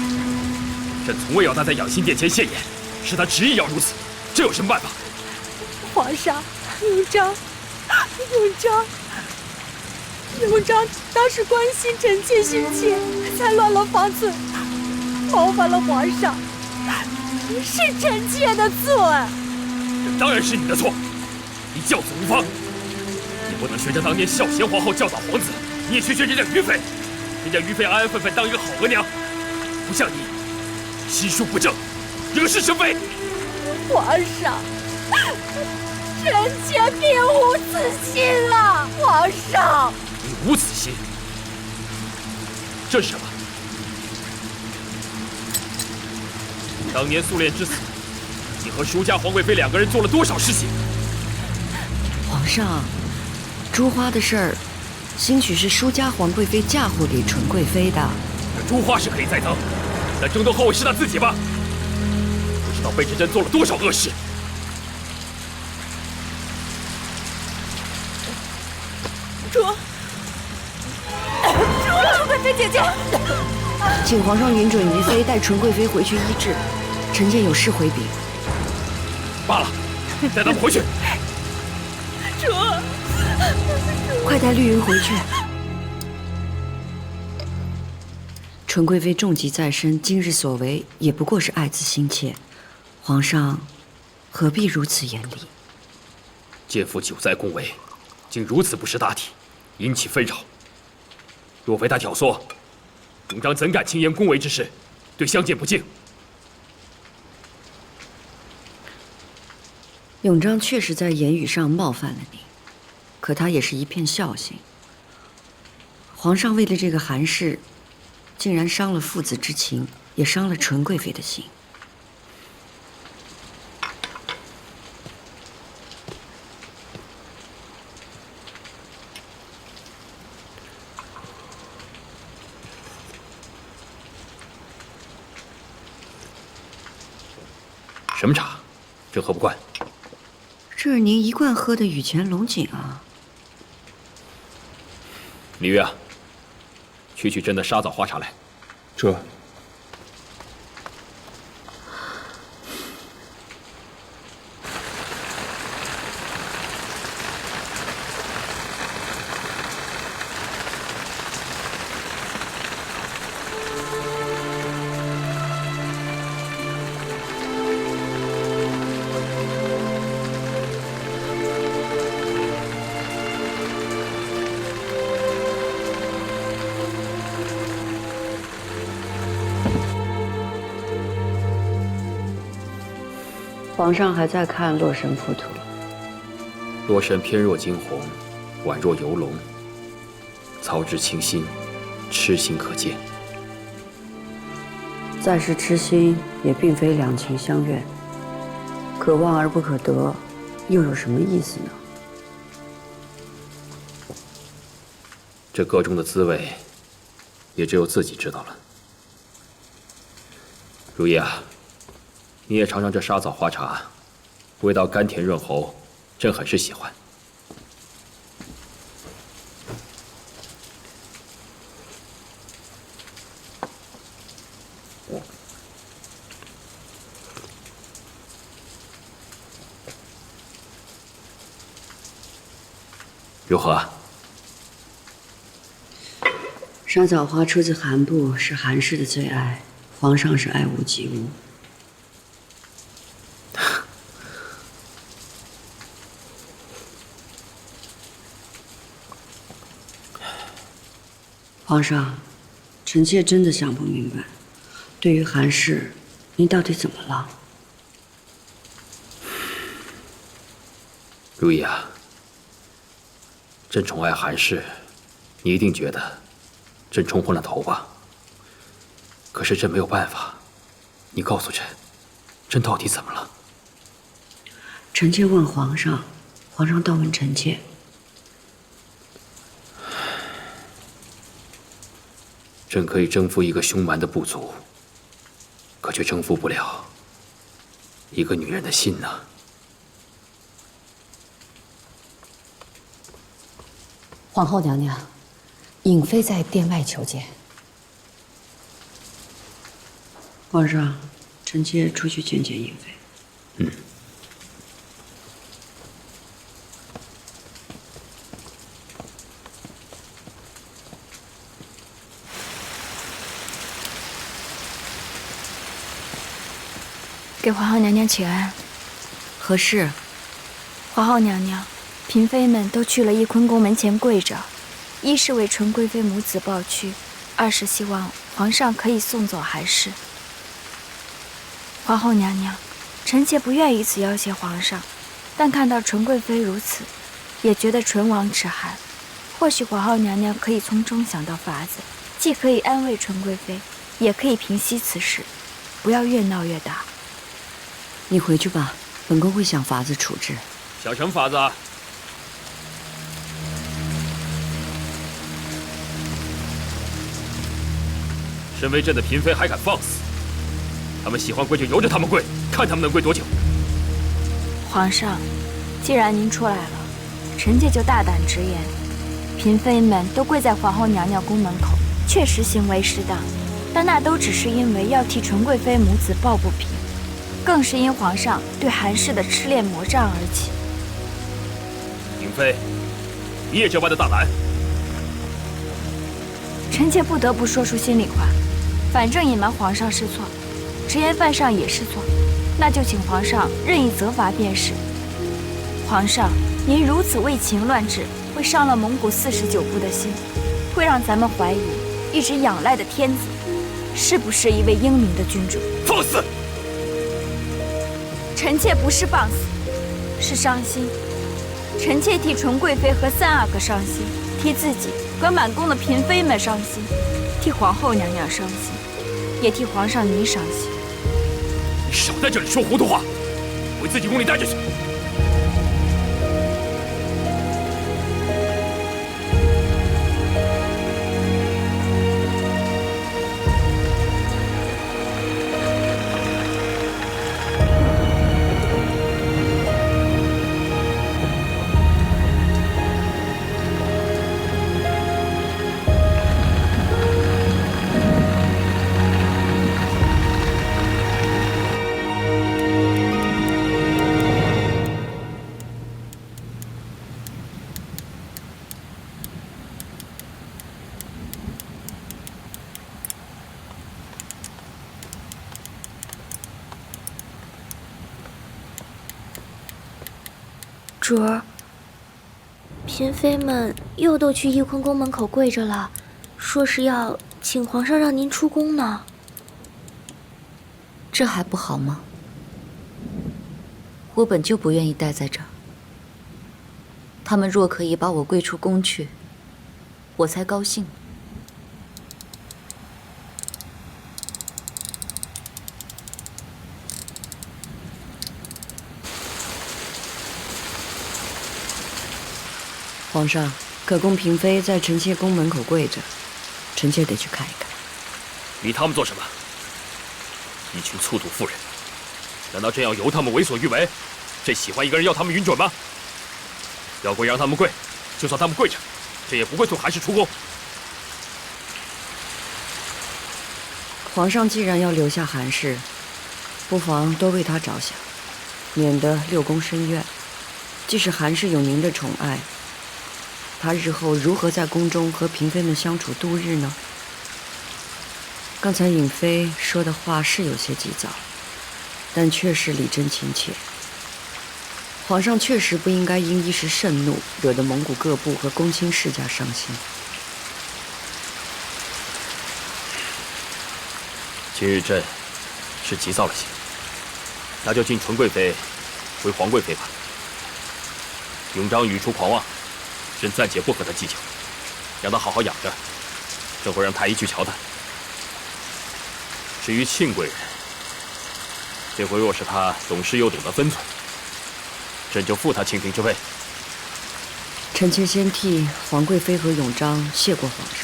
[SPEAKER 5] 朕从未要她在养心殿前现眼，是她执意要如此，这有什么办法？
[SPEAKER 19] 皇上，永璋，永璋当时关心臣妾心切，才乱了方寸，冒犯了皇上，是臣妾的错。
[SPEAKER 5] 这当然是你的错，你教子无方，你不能学着当年孝贤皇后教导皇子，你也去学人家于妃，人家于妃安安分分当一个好额娘，不像你，心术不正，惹是生非。
[SPEAKER 19] 皇上，臣妾并无此心啊！皇上，
[SPEAKER 5] 你无此心，这是什么？当年素练之死，你和舒家皇贵妃两个人做了多少事情？
[SPEAKER 7] 皇上，珠花的事儿，兴许是舒家皇贵妃嫁祸给纯贵妃的。
[SPEAKER 5] 这珠花是可以再增，但争夺后位是他自己吧？不知道贝之真做了多少恶事。
[SPEAKER 19] 纯贵妃姐姐，
[SPEAKER 7] 请皇上允准于妃带纯贵妃回去医治，臣妾有事回禀。
[SPEAKER 5] 罢了，带他们回去。
[SPEAKER 7] 快带绿云回去。纯贵妃重疾在身，今日所为也不过是爱子心切，皇上何必如此严厉？
[SPEAKER 5] 奸夫久在宫闱，竟如此不识大体，引起纷扰。若非他挑唆，永璋怎敢轻言宫闱之事，对相见不敬？
[SPEAKER 7] 永璋确实在言语上冒犯了你，可他也是一片孝心。皇上为了这个韩氏，竟然伤了父子之情，也伤了纯贵妃的心。
[SPEAKER 5] 什么茶？朕喝不惯。
[SPEAKER 7] 这是您一贯喝的雨前龙井啊。
[SPEAKER 5] 李煜啊，去朕的沙枣花茶来。
[SPEAKER 3] 这。
[SPEAKER 7] 皇上还在看《洛神赋图》。
[SPEAKER 5] 洛神翩若惊鸿，宛若游龙。操之清心，痴心可见。
[SPEAKER 7] 再是痴心，也并非两情相悦。可望而不可得，又有什么意思呢？
[SPEAKER 5] 这歌中的滋味，也只有自己知道了。如意啊，你也尝尝这沙枣花茶，味道甘甜润喉，朕很是喜欢。如何？
[SPEAKER 7] 沙枣花出自韩部，是韩氏的最爱，皇上是爱屋及乌。皇上，臣妾真的想不明白，对于韩氏，您到底怎么了？
[SPEAKER 5] 如意啊，朕宠爱韩氏，你一定觉得朕冲昏了头吧？可是朕没有办法，你告诉朕，朕到底怎么了？
[SPEAKER 7] 臣妾问皇上，皇上倒问臣妾。
[SPEAKER 5] 朕可以征服一个凶蛮的部族，可却征服不了一个女人的心呢。
[SPEAKER 21] 皇后娘娘，颖妃在殿外求见。
[SPEAKER 7] 皇上，臣妾出去见见颖妃。
[SPEAKER 12] 嗯。
[SPEAKER 2] 给皇后娘娘请安。
[SPEAKER 8] 何事？
[SPEAKER 2] 皇后娘娘，嫔妃们都去了翊坤宫门前跪着，一是为纯贵妃母子抱屈，二是希望皇上可以送走韩氏。皇后娘娘，臣妾不愿以此要挟皇上，但看到纯贵妃如此，也觉得唇亡齿寒。或许皇后娘娘可以从中想到法子，既可以安慰纯贵妃，也可以平息此事，不要越闹越大。
[SPEAKER 7] 你回去吧，本宫会想法子处置。
[SPEAKER 5] 想什么法子啊？身为朕的嫔妃还敢放肆！他们喜欢跪就由着他们跪，看他们能跪多久。
[SPEAKER 2] 皇上，既然您出来了，臣妾就大胆直言，嫔妃们都跪在皇后娘娘宫门口，确实行为适当，但那都只是因为要替纯贵妃母子抱不平，更是因皇上对韩氏的痴恋魔障而起。
[SPEAKER 5] 颖妃，你也这般的大胆？
[SPEAKER 2] 臣妾不得不说出心里话，反正隐瞒皇上是错，直言犯上也是错，那就请皇上任意责罚便是。皇上，您如此为情乱治，会伤了蒙古49部的心，会让咱们怀疑一直仰赖的天子是不是一位英明的君主。
[SPEAKER 5] 放肆！
[SPEAKER 2] 臣妾不是放肆，是伤心。臣妾替纯贵妃和三阿哥伤心，替自己和满宫的嫔妃们伤心，替皇后娘娘伤心，也替皇上您伤心。
[SPEAKER 5] 你少在这里说糊涂话，回自己宫里待着去。
[SPEAKER 2] 主儿，嫔妃们又都去翊坤宫门口跪着了，说是要请皇上让您出宫呢。
[SPEAKER 8] 这还不好吗？我本就不愿意待在这儿。他们若可以把我跪出宫去，我才高兴。
[SPEAKER 7] 皇上，可宫嫔妃在臣妾宫门口跪着，臣妾得去看一看。
[SPEAKER 5] 理他们做什么？一群粗鲁妇人，难道朕要由他们为所欲为？朕喜欢一个人要他们允准吗？要跪让他们跪，就算他们跪着，朕也不会送韩氏出宫。
[SPEAKER 7] 皇上既然要留下韩氏，不妨多为他着想，免得六宫深怨。即使韩氏有您的宠爱，他日后如何在宫中和嫔妃们相处度日呢？刚才颖妃说的话是有些急躁，但确实理真情切。皇上确实不应该因一时盛怒，惹得蒙古各部和公卿世家伤心。
[SPEAKER 5] 今日朕是急躁了些，那就敬纯贵妃为皇贵妃吧。永璋语出狂妄，朕暂且不和他计较，让他好好养着，朕会让太医去瞧他。至于庆贵人，这回若是他懂事又懂得分寸，朕就复他清嫔之位。
[SPEAKER 7] 臣妾先替皇贵妃和永璋谢过皇上。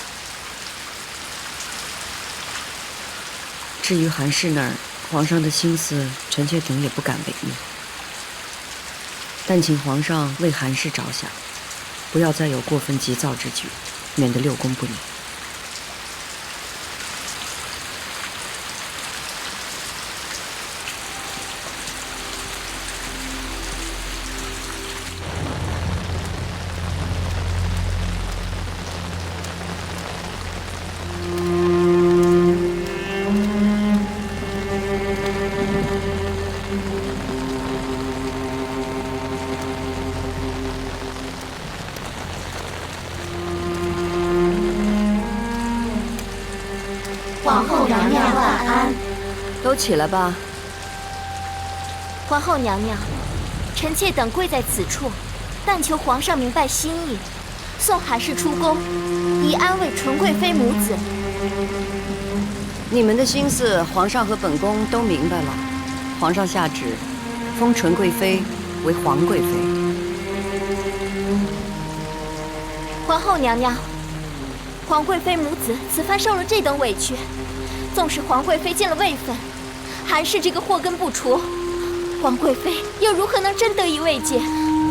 [SPEAKER 7] 至于韩氏那儿，皇上的心思，臣妾等也不敢违逆。但请皇上为韩氏着想，不不要再有过分急躁之举，免得六宫不宁。
[SPEAKER 2] 皇后娘娘晚安。
[SPEAKER 7] 都起来吧。
[SPEAKER 2] 皇后娘娘，臣妾等跪在此处，但求皇上明白心意，送韩氏出宫，以安慰纯贵妃母子。
[SPEAKER 7] 你们的心思，皇上和本宫都明白了。皇上下旨，封纯贵妃为皇贵妃。
[SPEAKER 2] 皇后娘娘，皇贵妃母子此番受了这等委屈，纵使皇贵妃进了位分，韩氏这个祸根不除，皇贵妃又如何能真得以慰藉？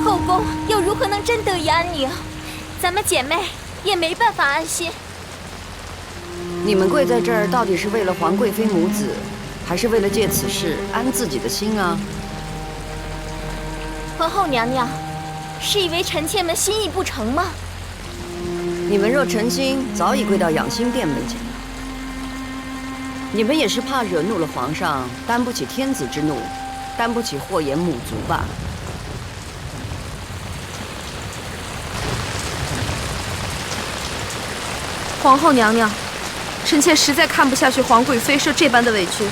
[SPEAKER 2] 后宫又如何能真得以安宁？咱们姐妹也没办法安心。
[SPEAKER 7] 你们跪在这儿，到底是为了皇贵妃母子，还是为了借此事安自己的心啊？
[SPEAKER 2] 皇后娘娘，是以为臣妾们心意不成吗？
[SPEAKER 7] 你们若诚心，早已跪到养心殿门前了。你们也是怕惹怒了皇上，担不起天子之怒，担不起祸延母族罢了。
[SPEAKER 9] 皇后娘娘，臣妾实在看不下去皇贵妃受这般的委屈，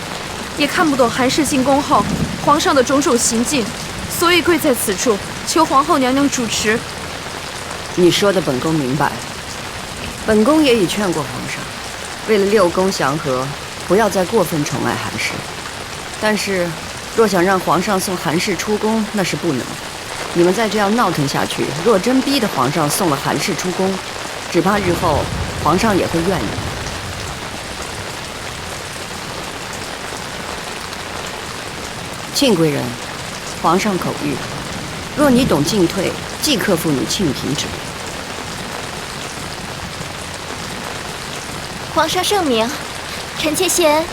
[SPEAKER 9] 也看不懂韩氏进宫后皇上的种种行径，所以跪在此处，求皇后娘娘主持。
[SPEAKER 7] 你说的本宫明白，本宫也已劝过皇上，为了六宫祥和，不要再过分宠爱韩氏。但是，若想让皇上送韩氏出宫，那是不能。你们再这样闹腾下去，若真逼得皇上送了韩氏出宫，只怕日后皇上也会怨你。庆贵人，皇上口谕，若你懂进退，即刻付你庆嫔之位。
[SPEAKER 2] 皇上圣明，臣妾谢恩，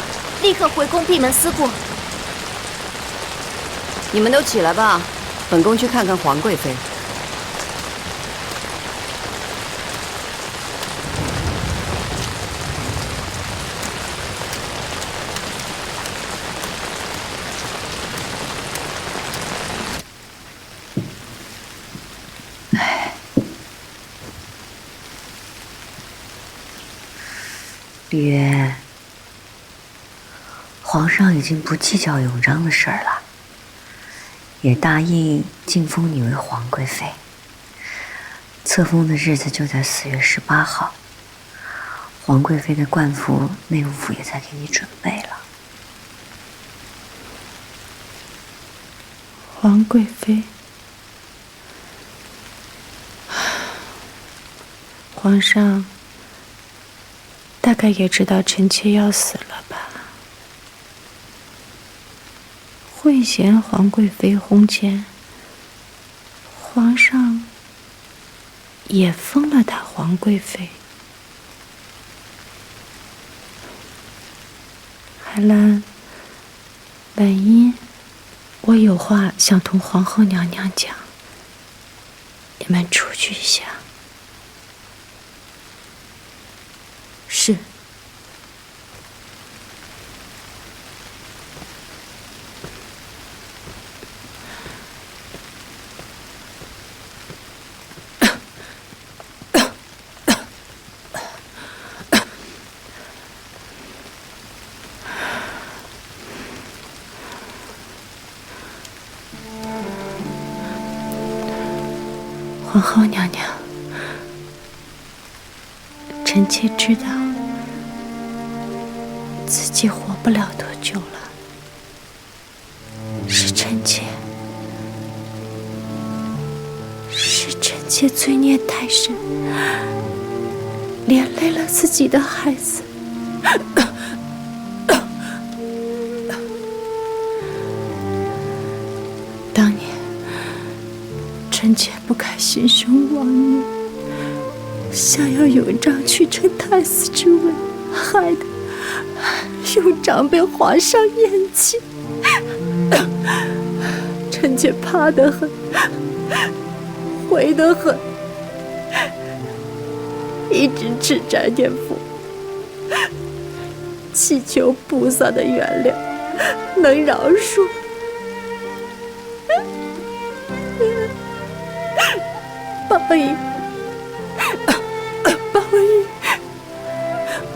[SPEAKER 2] 立刻回宫闭门思过。
[SPEAKER 7] 你们都起来吧，本宫去看看皇贵妃。
[SPEAKER 22] 李渊，皇上已经不计较永璋的事儿了，也答应晋封你为皇贵妃。册封的日子就在4月18号，皇贵妃的冠服内务府也在给你准备了。
[SPEAKER 19] 皇贵妃，皇上大概也知道臣妾要死了吧？惠贤皇贵妃薨前，皇上也封了她皇贵妃。海兰，婉音，我有话想同皇后娘娘讲，你们出去一下。是。皇后娘娘，臣妾知道自己活不了多久了，是臣妾罪孽太深，连累了自己的孩子。当年臣妾不该心生妄念，想要永璋去承太子之位，害得永璋被皇上厌弃。臣妾怕得很，悔得很，一直吃斋念佛，祈求菩萨的原谅，能饶恕。宝仪，宝仪，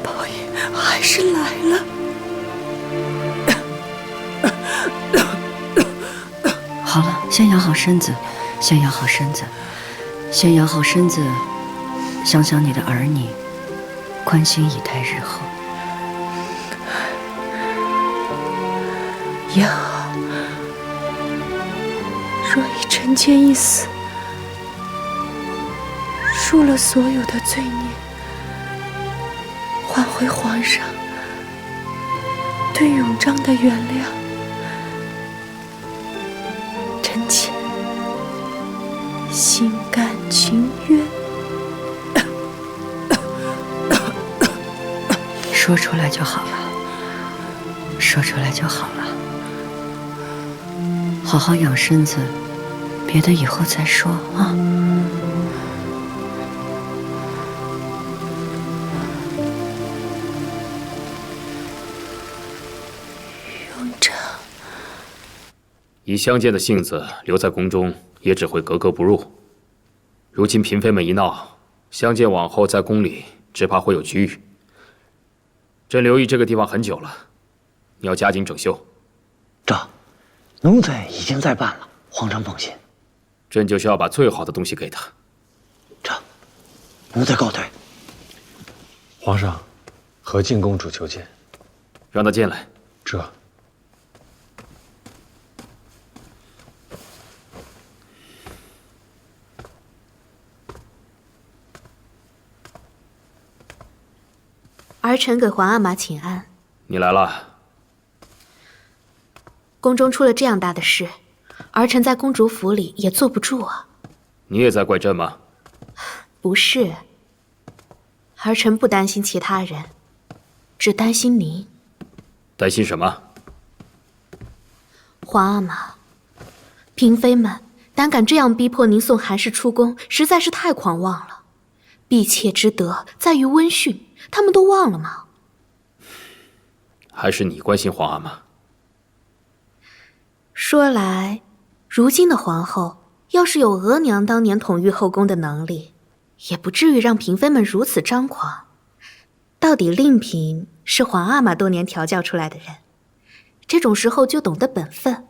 [SPEAKER 19] 宝仪还是来了。
[SPEAKER 7] 好了，先养好身子，先养好身子，先养好身子，想想你的儿女，宽心以待日后。
[SPEAKER 19] 也好，若以臣妾一死，赎了所有的罪孽，换回皇上对永璋的原谅，臣妾心甘情愿。
[SPEAKER 7] 说出来就好了，说出来就好了。好好养身子，别的以后再说啊。
[SPEAKER 19] 永璋，
[SPEAKER 5] 以相见的性子留在宫中，也只会格格不入。如今嫔妃们一闹，相见往后在宫里只怕会有局域。朕留意这个地方很久了，你要加紧整修。
[SPEAKER 13] 奴才已经在办了，皇上放心。
[SPEAKER 5] 朕就是要把最好的东西给他。
[SPEAKER 13] 奴才告退。
[SPEAKER 11] 皇上，和静公主求见。
[SPEAKER 5] 让她进来。
[SPEAKER 11] 这。
[SPEAKER 2] 儿臣给皇阿玛请安。
[SPEAKER 5] 你来了。
[SPEAKER 2] 宫中出了这样大的事，儿臣在公主府里也坐不住啊。
[SPEAKER 5] 你也在怪朕吗？
[SPEAKER 2] 不是，儿臣不担心其他人，只担心您。
[SPEAKER 5] 担心什么？
[SPEAKER 2] 皇阿玛，嫔妃们胆敢这样逼迫您送韩氏出宫，实在是太狂妄了。婢妾之德在于温驯，他们都忘了吗？
[SPEAKER 5] 还是你关心皇阿玛？
[SPEAKER 2] 说来，如今的皇后要是有额娘当年统御后宫的能力，也不至于让嫔妃们如此张狂。到底令嫔是皇阿玛多年调教出来的人，这种时候就懂得本分，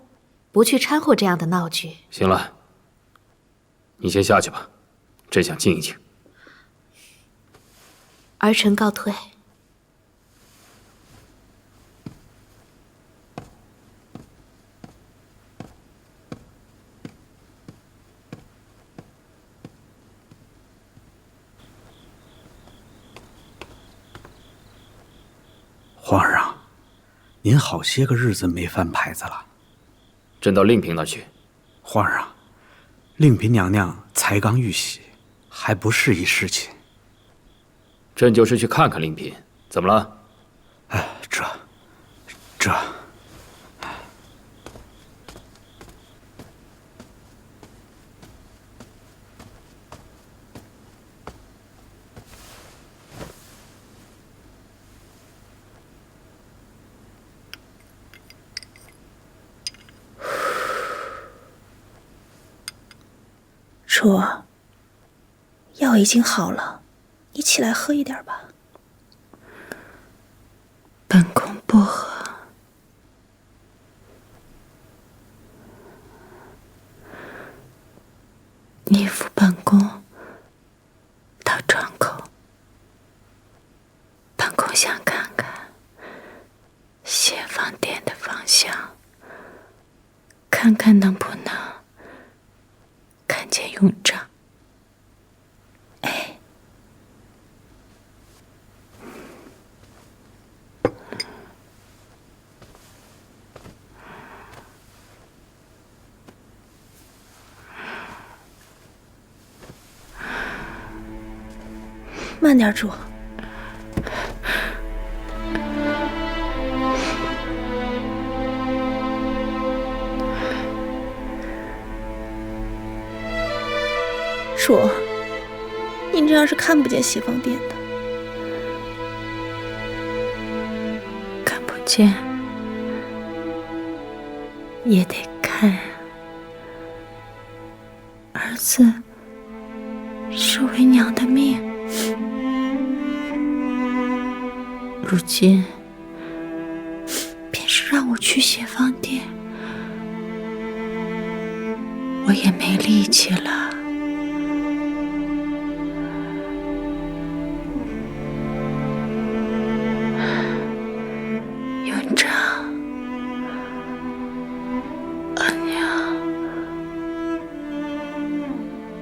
[SPEAKER 2] 不去掺和这样的闹剧。
[SPEAKER 5] 行了，你先下去吧，朕想静一静。
[SPEAKER 2] 儿臣告退。
[SPEAKER 14] 皇上，您好些个日子没翻牌子了。
[SPEAKER 5] 朕到令嫔那儿去。
[SPEAKER 14] 皇上，令嫔娘娘才刚遇喜，还不适宜侍寝。
[SPEAKER 5] 朕就是去看看令嫔，怎么了？
[SPEAKER 14] 哎，这。
[SPEAKER 19] 楚，药已经好了，你起来喝一点吧。本宫不喝。你扶本宫到窗口，本宫想看看协芳殿的方向，看看能不能看见永璋。哎，慢点，主。主，您这样是看不见西方殿的，看不见也得看。儿子是为娘的命，如今便是让我去西方殿，我也没力气了。永章，阿娘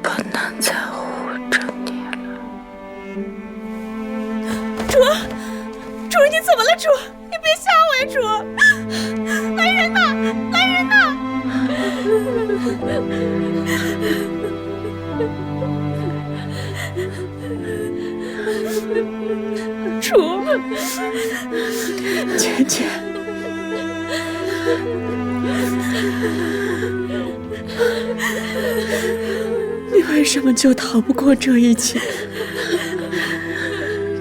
[SPEAKER 19] 不能再护着你了。主，主，你怎么了？主，你别吓我呀！主，来人呐！来人呐！主，姐姐，你为什么就逃不过这一劫？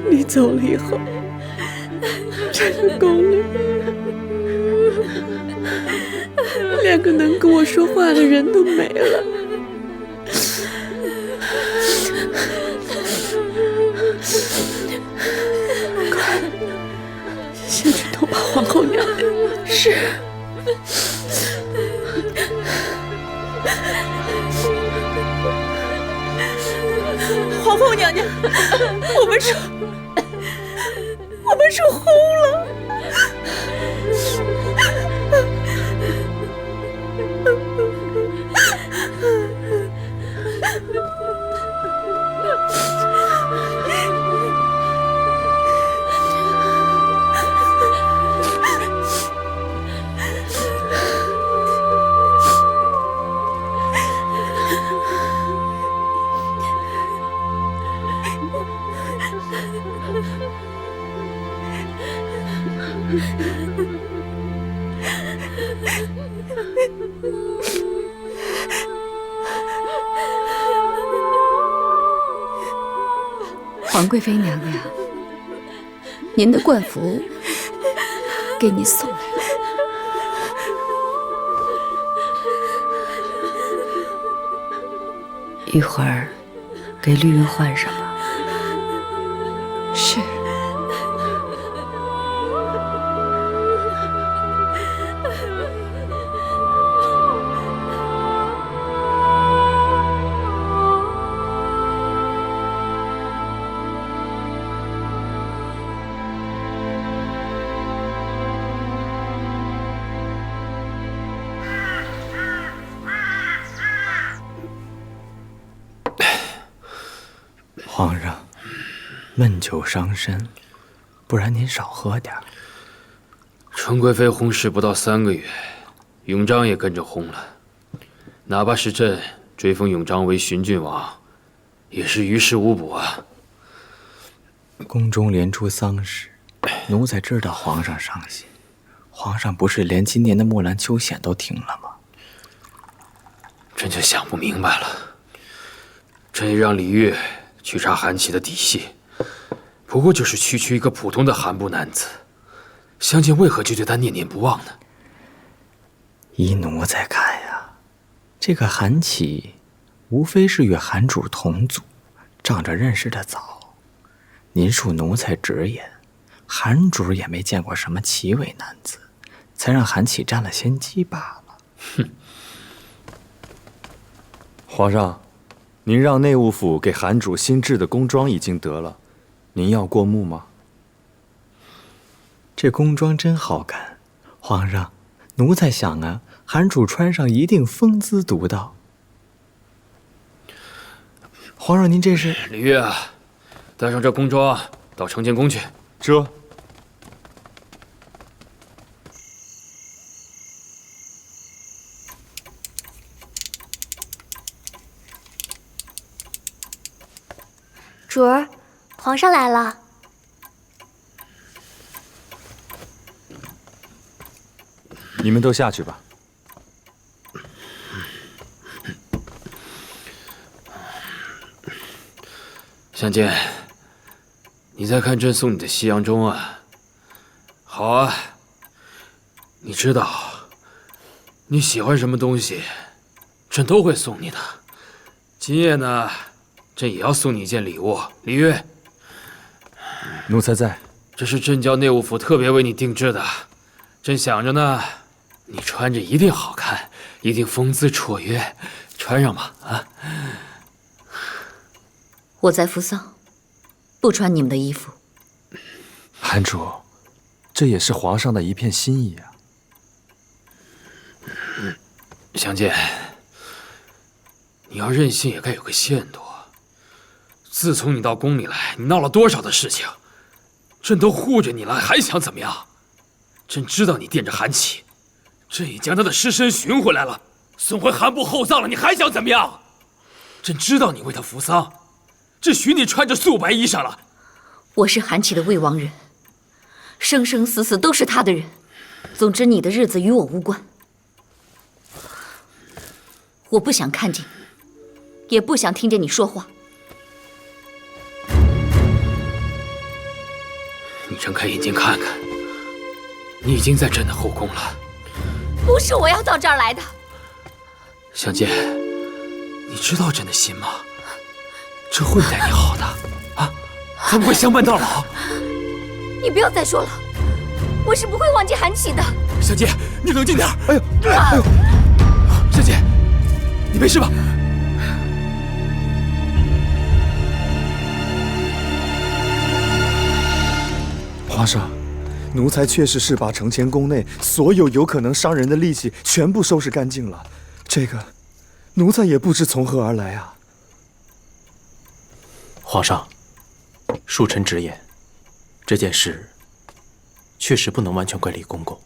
[SPEAKER 19] 你走了以后，这个宫里连个能跟我说话的人都没了。快，先去通报皇后娘娘。是。皇后娘娘，我们出宫了。
[SPEAKER 10] 皇贵妃娘娘，您的冠服给您送来了。
[SPEAKER 7] 一会儿给绿云换上吧。
[SPEAKER 10] 是。
[SPEAKER 17] 皇上，闷酒伤身，不然您少喝点。
[SPEAKER 5] 纯贵妃薨逝不到3个月，永璋也跟着薨了。哪怕是朕追封永璋为巡郡王，也是于事无补啊。
[SPEAKER 17] 宫中连出丧事，奴才知道皇上伤心。皇上不是连今年的木兰秋显都停了吗？
[SPEAKER 5] 朕就想不明白了。朕也让李煜去查韩琦的底细，不过就是区区一个普通的韩部男子，相见为何就对他念念不忘呢？
[SPEAKER 17] 依奴才看呀，这个韩琦无非是与韩主同族，仗着认识的早。您恕奴才直言，韩主也没见过什么奇伟男子，才让韩琦占了先机罢了。
[SPEAKER 5] 哼！
[SPEAKER 3] 皇上，您让内务府给韩主新制的宫装已经得了，您要过目吗？
[SPEAKER 17] 这宫装真好看，皇上，奴才想啊，韩主穿上一定风姿独到。皇上，您这是？
[SPEAKER 5] 李煜啊，带上这宫装到承乾宫去。
[SPEAKER 3] 这。
[SPEAKER 15] 主儿，
[SPEAKER 2] 皇上来了。
[SPEAKER 3] 你们都下去吧。
[SPEAKER 5] 相见，你在看朕送你的西洋钟啊？好啊，你知道你喜欢什么东西，朕都会送你的。今夜呢，朕也要送你一件礼物。李煜，
[SPEAKER 3] 奴才在。
[SPEAKER 5] 这是朕叫内务府特别为你定制的。朕想着呢，你穿着一定好看，一定风姿绰约，穿上吧啊！
[SPEAKER 1] 我在扶丧，不穿你们的衣服。
[SPEAKER 3] 韩主，这也是皇上的一片心意啊。
[SPEAKER 5] 相见，你要任性也该有个限度。自从你到宫里来，你闹了多少的事情，朕都护着你了，还想怎么样？朕知道你惦着韩琦，朕已将他的尸身寻回来了，送回韩部厚葬了，你还想怎么样？朕知道你为他扶丧，只许你穿着素白衣裳了。
[SPEAKER 1] 我是韩琦的魏王人，生生死死都是他的人。总之，你的日子与我无关。我不想看见你，也不想听见你说话。
[SPEAKER 5] 你睁开眼睛看看，你已经在朕的后宫了。
[SPEAKER 1] 不是我要到这儿来的。
[SPEAKER 5] 相见，你知道朕的心吗？朕会待你好的，啊，咱们会相伴到老。
[SPEAKER 1] 你不要再说了，我是不会忘记韩琦的。
[SPEAKER 5] 相见，你冷静点。哎呦，哎呦，相见，你没事吧？
[SPEAKER 3] 皇上，奴才确实是把承乾宫内所有有可能伤人的利器全部收拾干净了。这个，奴才也不知从何而来啊。
[SPEAKER 4] 皇上，恕臣直言，这件事确实不能完全怪李公公。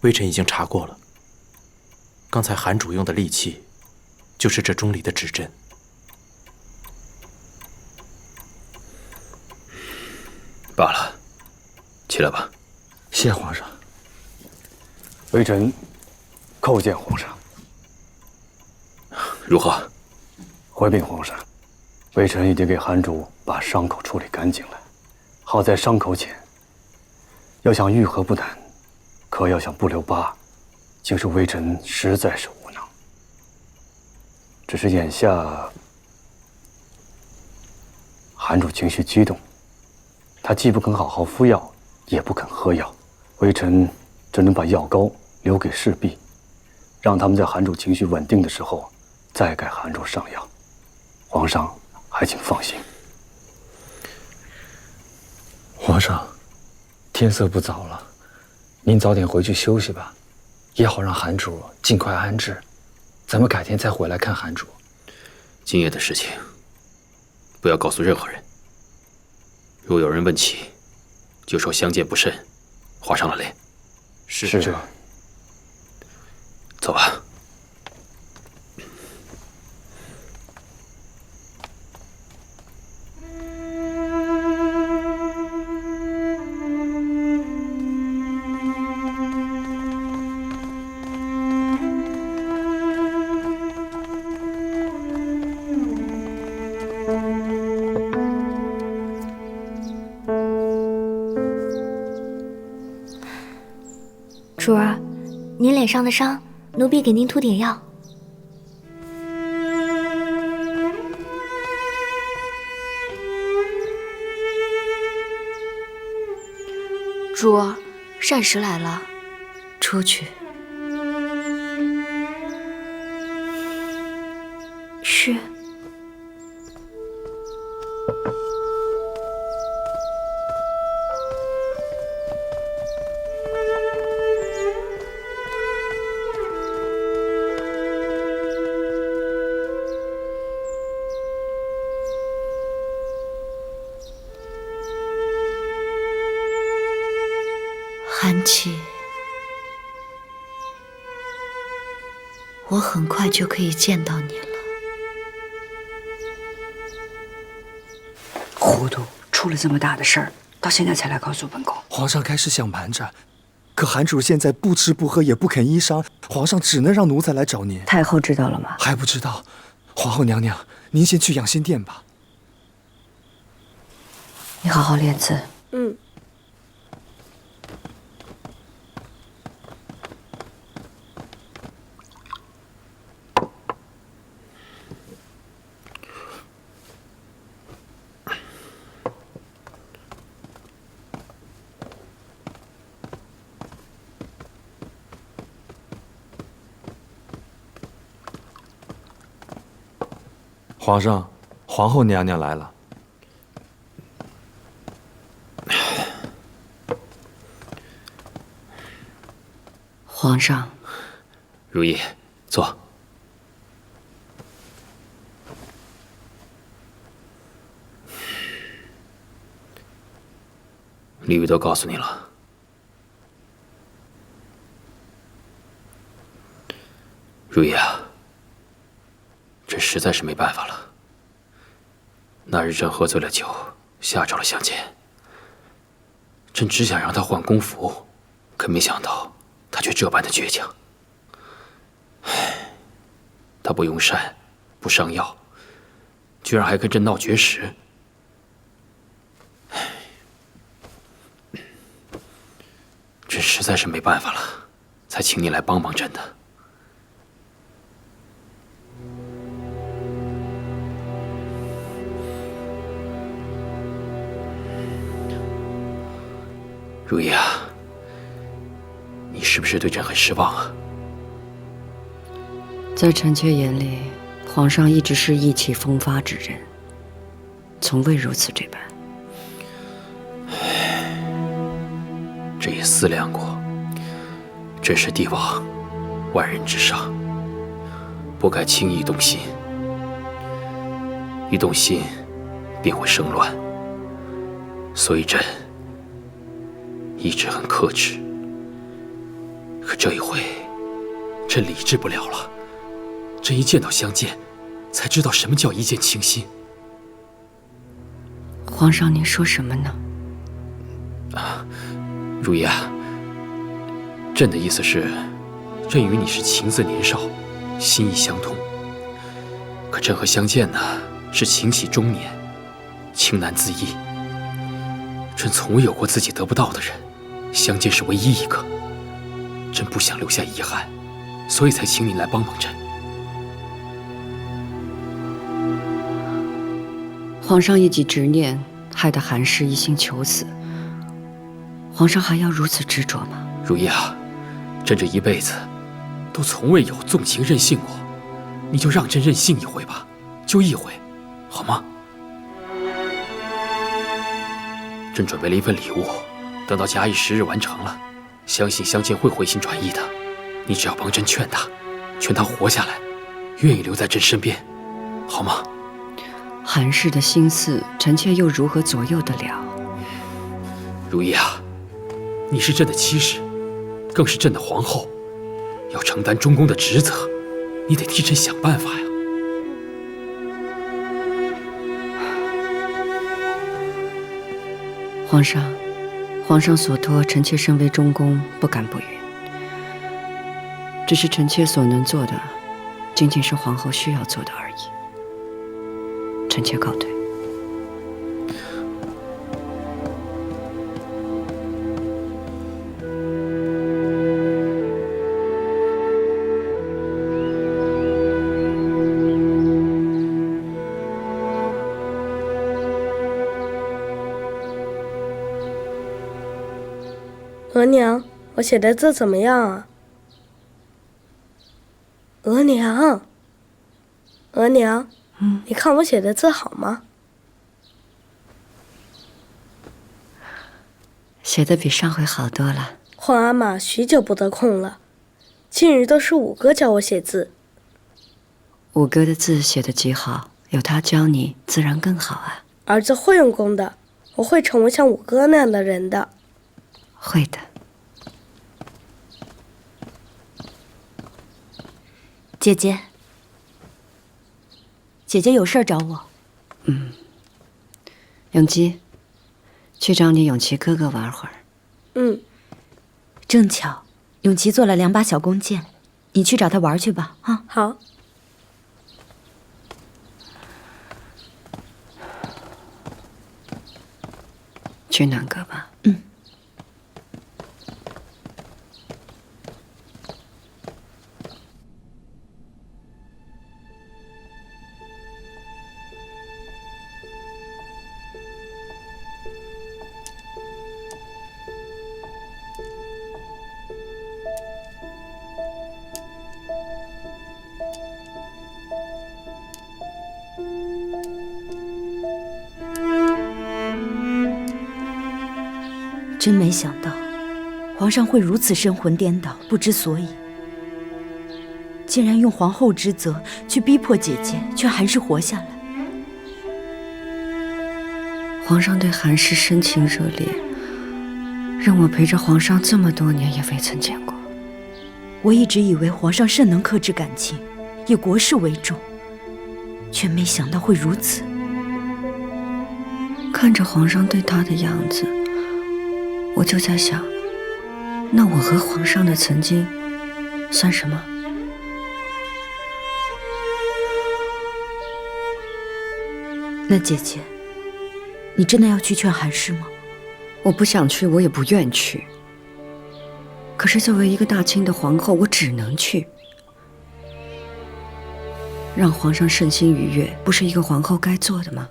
[SPEAKER 4] 微臣已经查过了，刚才韩主用的利器，就是这钟里的指针。
[SPEAKER 5] 罢了，起来吧。
[SPEAKER 3] 谢皇上。
[SPEAKER 11] 微臣叩见皇上。
[SPEAKER 5] 如何？
[SPEAKER 11] 回禀皇上，微臣已经给韩主把伤口处理干净了。好在伤口浅，要想愈合不难，可要想不留疤，竟是微臣实在是无能。只是眼下韩主情绪激动，他既不肯好好服药，也不肯喝药。微臣只能把药膏留给侍婢，让他们在韩主情绪稳定的时候再给韩主上药。皇上还请放心。
[SPEAKER 14] 皇上，天色不早了，您早点回去休息吧，也好让韩主尽快安治。咱们改天再回来看韩主。
[SPEAKER 5] 今夜的事情，不要告诉任何人。若有人问起，就说相见不慎，划伤了脸。
[SPEAKER 11] 是。
[SPEAKER 5] 走吧。
[SPEAKER 2] 主儿，您脸上的伤，奴婢给您涂点药。
[SPEAKER 1] 珠儿，膳食来了，出去。
[SPEAKER 2] 是。
[SPEAKER 1] 韩琦，我很快就可以见到你了。
[SPEAKER 7] 糊涂，出了这么大的事儿，到现在才来告诉本宫。
[SPEAKER 3] 皇上开始想瞒着，可韩主现在不吃不喝也不肯医伤，皇上只能让奴才来找您。
[SPEAKER 7] 太后知道了吗？
[SPEAKER 3] 还不知道。皇后娘娘，您先去养心殿吧。
[SPEAKER 7] 你好好练字。
[SPEAKER 15] 嗯。
[SPEAKER 3] 皇上，皇后娘娘来了。
[SPEAKER 7] 皇上，
[SPEAKER 5] 如意，坐。李煜都告诉你了。如意啊，朕实在是没办法了。那日朕喝醉了酒，吓着了香见。朕只想让他换宫服，可没想到他却这般的倔强。唉，他不用膳，不上药，居然还跟朕闹绝食。唉，朕实在是没办法了，才请你来帮帮朕的。如意啊，你是不是对朕很失望啊？
[SPEAKER 7] 在臣妾眼里，皇上一直是意气风发之人，从未如此这般。
[SPEAKER 5] 朕也思量过，朕是帝王，万人之上，不该轻易动心，一动心便会生乱，所以朕一直很克制。可这一回，朕理智不了了。朕一见到相见，才知道什么叫一见倾心。
[SPEAKER 7] 皇上，您说什么呢？
[SPEAKER 5] 如意啊，朕的意思是，朕与你是情字年少，心意相通。可朕和相见呢，是情起中年，情难自抑。朕从未有过自己得不到的人，相见是唯一一个。朕不想留下遗憾，所以才请你来帮帮朕。
[SPEAKER 7] 皇上一己执念，害得韩氏一心求死。皇上还要如此执着吗？
[SPEAKER 5] 如意啊，朕这一辈子都从未有纵情任性过，你就让朕任性一回吧，就一回，好吗？朕准备了一份礼物，等到假以时日完成了，相信相见会回心转意的。你只要帮朕劝他，劝他活下来，愿意留在朕身边，好吗？
[SPEAKER 7] 韩氏的心思，臣妾又如何左右得了？
[SPEAKER 5] 如意啊，你是朕的妻室，更是朕的皇后，要承担中宫的职责，你得替朕想办法呀。
[SPEAKER 7] 皇上，皇上所托，臣妾身为中宫，不敢不允。只是臣妾所能做的，仅仅是皇后需要做的而已。臣妾告退。
[SPEAKER 15] 额娘，我写的字怎么样啊？额娘，额娘，你看我写的字好吗？
[SPEAKER 7] 写的比上回好多了。
[SPEAKER 15] 皇阿玛许久不得空了，近日都是五哥教我写字。
[SPEAKER 7] 五哥的字写得极好，有他教你，自然更好啊。
[SPEAKER 15] 儿子会用功的，我会成为像五哥那样的人的。
[SPEAKER 7] 会的。
[SPEAKER 2] 姐姐，姐姐有事找我。
[SPEAKER 7] 永基，去找你永琪哥哥玩会儿。
[SPEAKER 15] 嗯，
[SPEAKER 8] 正巧，永琪做了2把小弓箭，你去找他玩去吧。啊，
[SPEAKER 15] 好。
[SPEAKER 7] 去南阁吧。
[SPEAKER 8] 嗯。真没想到，皇上会如此神魂颠倒，不知所以。竟然用皇后之责去逼迫姐姐，却还是活下来。
[SPEAKER 7] 皇上对韩氏深情热烈，让我陪着皇上这么多年也未曾见过。
[SPEAKER 8] 我一直以为皇上甚能克制感情，以国事为重，却没想到会如此。
[SPEAKER 7] 看着皇上对他的样子，我就在想，那我和皇上的曾经算什么？
[SPEAKER 8] 那姐姐，你真的要去劝韩氏吗？
[SPEAKER 7] 我不想去，我也不愿去。可是作为一个大清的皇后，我只能去。让皇上身心愉悦，不是一个皇后该做的吗？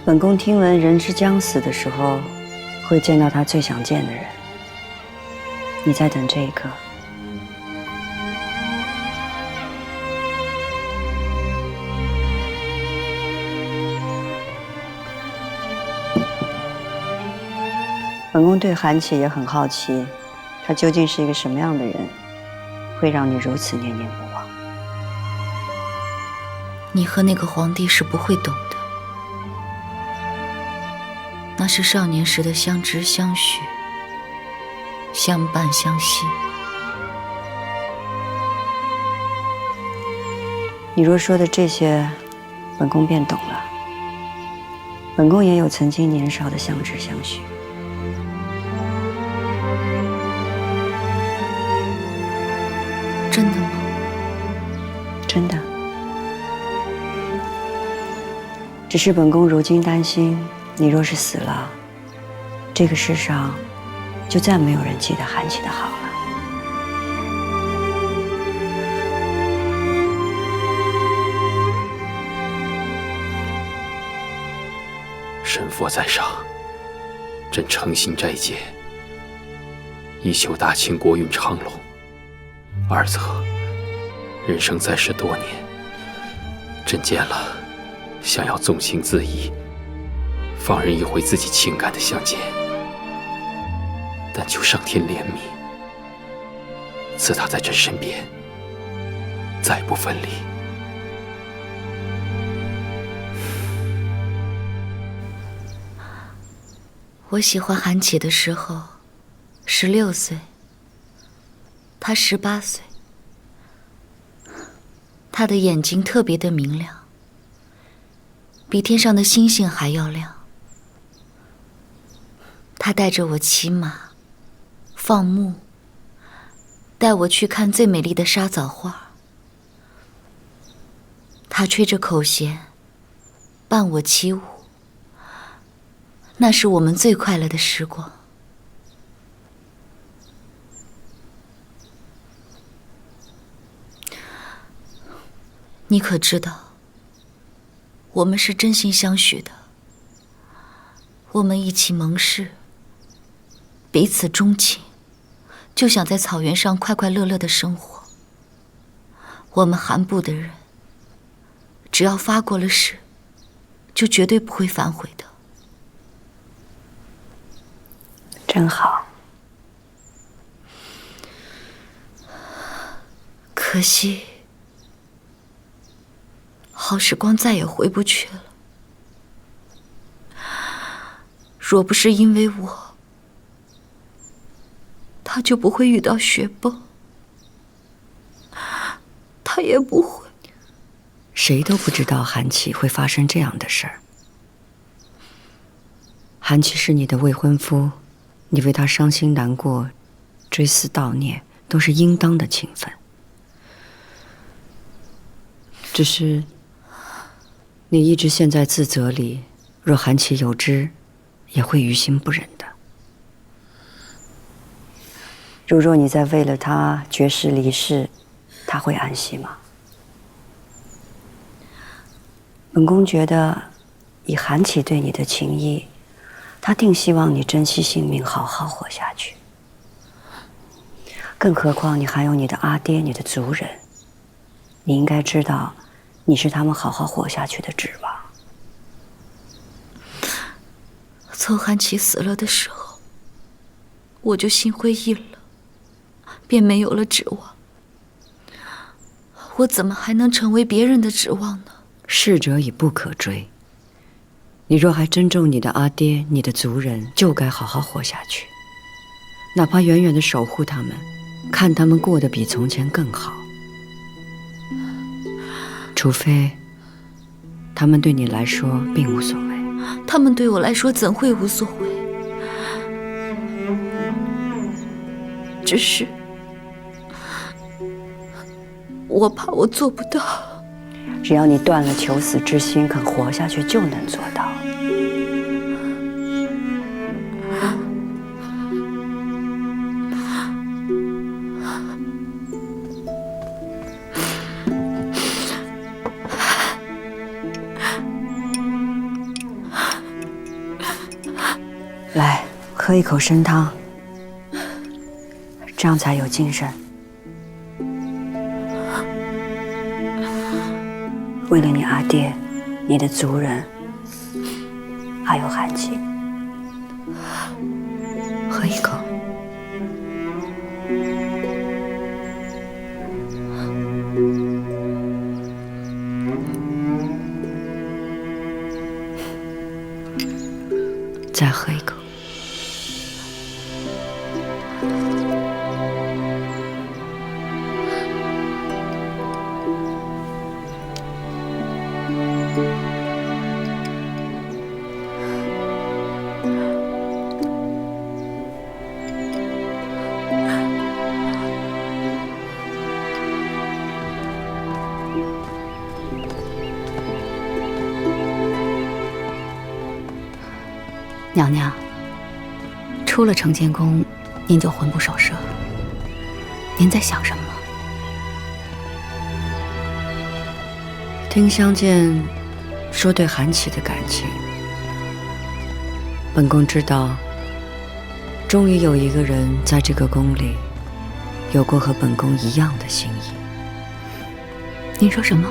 [SPEAKER 7] 本宫听闻人之将死的时候，会见到他最想见的人。你在等这一刻。本宫对韩琦也很好奇，他究竟是一个什么样的人，会让你如此念念不忘？
[SPEAKER 8] 你和那个皇帝是不会懂的。那是少年时的相知相许，相伴相惜。
[SPEAKER 7] 你若说的这些，本宫便懂了。本宫也有曾经年少的相知相许。
[SPEAKER 8] 真的吗？
[SPEAKER 7] 真的。只是本宫如今担心，你若是死了，这个世上就再没有人记得韩琦的好了。
[SPEAKER 5] 神佛在上，朕诚心斋戒，以求大清国运昌隆。二则人生在世多年，朕见了想要纵情恣意，放任一回自己情感的相见，但求上天怜悯，赐他在朕身边，再不分离。
[SPEAKER 8] 我喜欢韩琦的时候，16岁，他18岁。他的眼睛特别的明亮，比天上的星星还要亮。他带着我骑马、放牧，带我去看最美丽的沙枣花。他吹着口弦，伴我起舞。那是我们最快乐的时光。你可知道，我们是真心相许的。
[SPEAKER 1] 我们一起盟誓，彼此钟情，就想在草原上快快乐乐的生活。我们韩部的人，只要发过了誓，就绝对不会反悔的。
[SPEAKER 22] 真好。
[SPEAKER 1] 可惜，好时光再也回不去了。若不是因为我，他就不会遇到雪崩，他也不会。
[SPEAKER 7] 谁都不知道韩琦会发生这样的事儿。韩琦是你的未婚夫，你为他伤心难过、追思悼念，都是应当的情分。只是，你一直陷在自责里，若韩琦有知，也会于心不忍的。如若你再为了他绝食离世，他会安息吗？本宫觉得，以韩琦对你的情谊，他定希望你珍惜性命，好好活下去。更何况你还有你的阿爹、你的族人，你应该知道，你是他们好好活下去的指望。
[SPEAKER 1] 从韩琦死了的时候，我就心灰意冷，便没有了指望。我怎么还能成为别人的指望呢？
[SPEAKER 7] 逝者已不可追。你若还珍重你的阿爹、你的族人，就该好好活下去，哪怕远远地守护他们，看他们过得比从前更好。除非他们对你来说并无所谓。
[SPEAKER 1] 他们对我来说怎会无所谓？只是我怕我做不到。
[SPEAKER 7] 只要你断了求死之心，肯活下去，就能做到。来，喝一口参汤，这样才有精神。为了你阿爹、你的族人，还有韩琦，喝一口。再喝一口。
[SPEAKER 10] 娘娘，出了承乾宫，您就魂不守舍。您在想什么？
[SPEAKER 7] 听相见说对韩琦的感情，本宫知道，终于有一个人在这个宫里有过和本宫一样的心意。
[SPEAKER 10] 您说什么？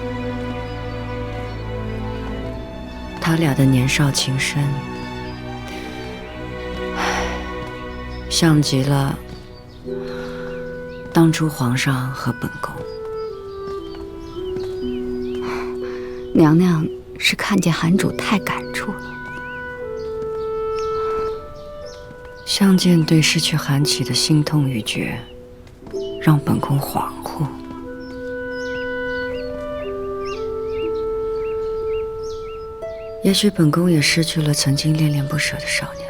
[SPEAKER 7] 他俩的年少情深，像极了当初皇上和本宫。
[SPEAKER 10] 娘娘是看见韩主太感触了。
[SPEAKER 7] 相见对失去韩琦的心痛欲绝，让本宫恍惚。也许本宫也失去了曾经恋恋不舍的少年。